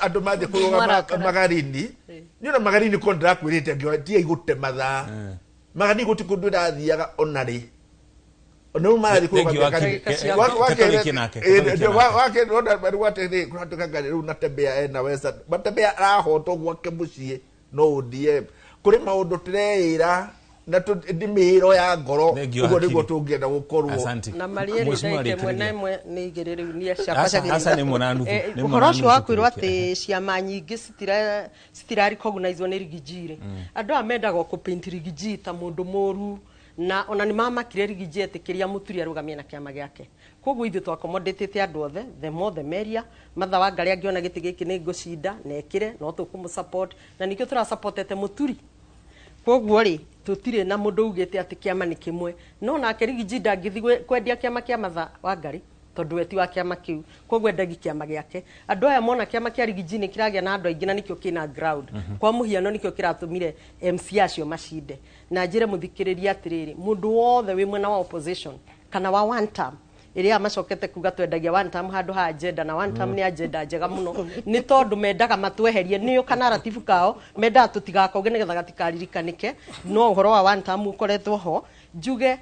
andu mathe kuruga magarini nyuna magarini kontra kwirite ngiwatia igute matha magani guti kundu rathiaga onari ono mari kuruga wake ronda bari wate kuratuka ngari ru natembea na wesa batembea rahoto gwake mucie no udie kuri maundu tureira na ndimiro ya ngoro ugo niguo tungienda gukorwo na marieni ndeke mwe ni igiriri ni acapacagirira asa ni munanu uhoro wa kwirwo ati ciama nyingi citirari recognize ni rigijire andu amendaga ku paint rigiji ta mundu moru na ona ni mama kire rigiji etikiria muturi arugamia na kiama giake koguo ithu twa accommodate andu othe the more the merrier matha wa ngari angiona giti giki ni ngucinda nekire no tukumu support na nikio tura supportete muturi koguo ri tutire na mundu ugite ati kiama ni kimwe no na kerigiji ndangithi kwendia kiama kia matha wa ngari tondu weti wa kiama kiu koguo ndagi kiama giake andu aya mona kiama kia rigiji ni kiragia na andu aingi na nikio kina ground kwa muhiano nikio kiratumire MC acio mashinde na njire muthikiriria atiriri mundu wothe wi mwena wa opposition kana wa one term iria macokete kuga twendagia one term handu ha agenda na one term ni agenda njega muno ni tondu mendaga matweherie niyo kana ratibu kao menda tutigakoge nigetha gatikaririkanike no uhoro wa one term ukoretwo ho njuge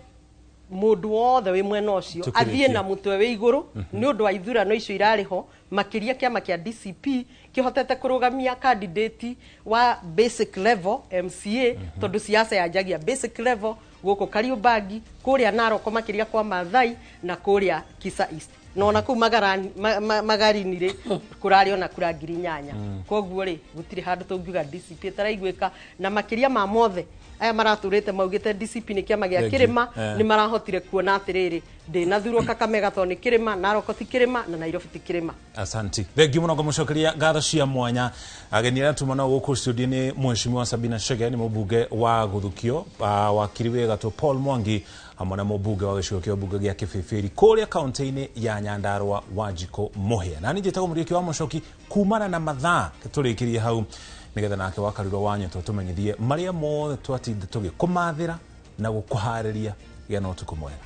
mundu wothe wi mwena ucio athie na mutwe wi iguru ni undu wa ithurano icio irariho makiria kiama kia DCP kihotete kurugamia candidate wa basic level MCA tondu siasa yajagia basic level guko Kariobagi kuria Narok makiria kwa Mathai na kuria Kisa East nona ku magarini ri kurari ona kurangiri nyanya koguo ri gutiri handu tungiuga DCP taraigwika na makiria ma mothe aya maraturite maugite DCP ni kiama gia kirima ni marahotire kuona atiriri ndina thurwo Kakamega to ni kirima Narok ti kirima na Nairobi ti kirima asanti thengi muno ngumucokeria ngatho cia mwanya ageni aria tumana guku studio ni mheshimiwa Sabina Chege ni mubunge wa Guthukio wakiri wegatu Paul Mwangi hamwe na mubunge wa gicigo kia bunge gia Kibibiri kuria kaunti-ini ya Nyandarua Wanjiko Muhia na njetaga muriki wa mucoki kumana na mathaa turikirie hau nigetha nake wakariro wanyu tumenyithie maria mothe twatinde tugikumathira na gukuhariria gena utuku mwega.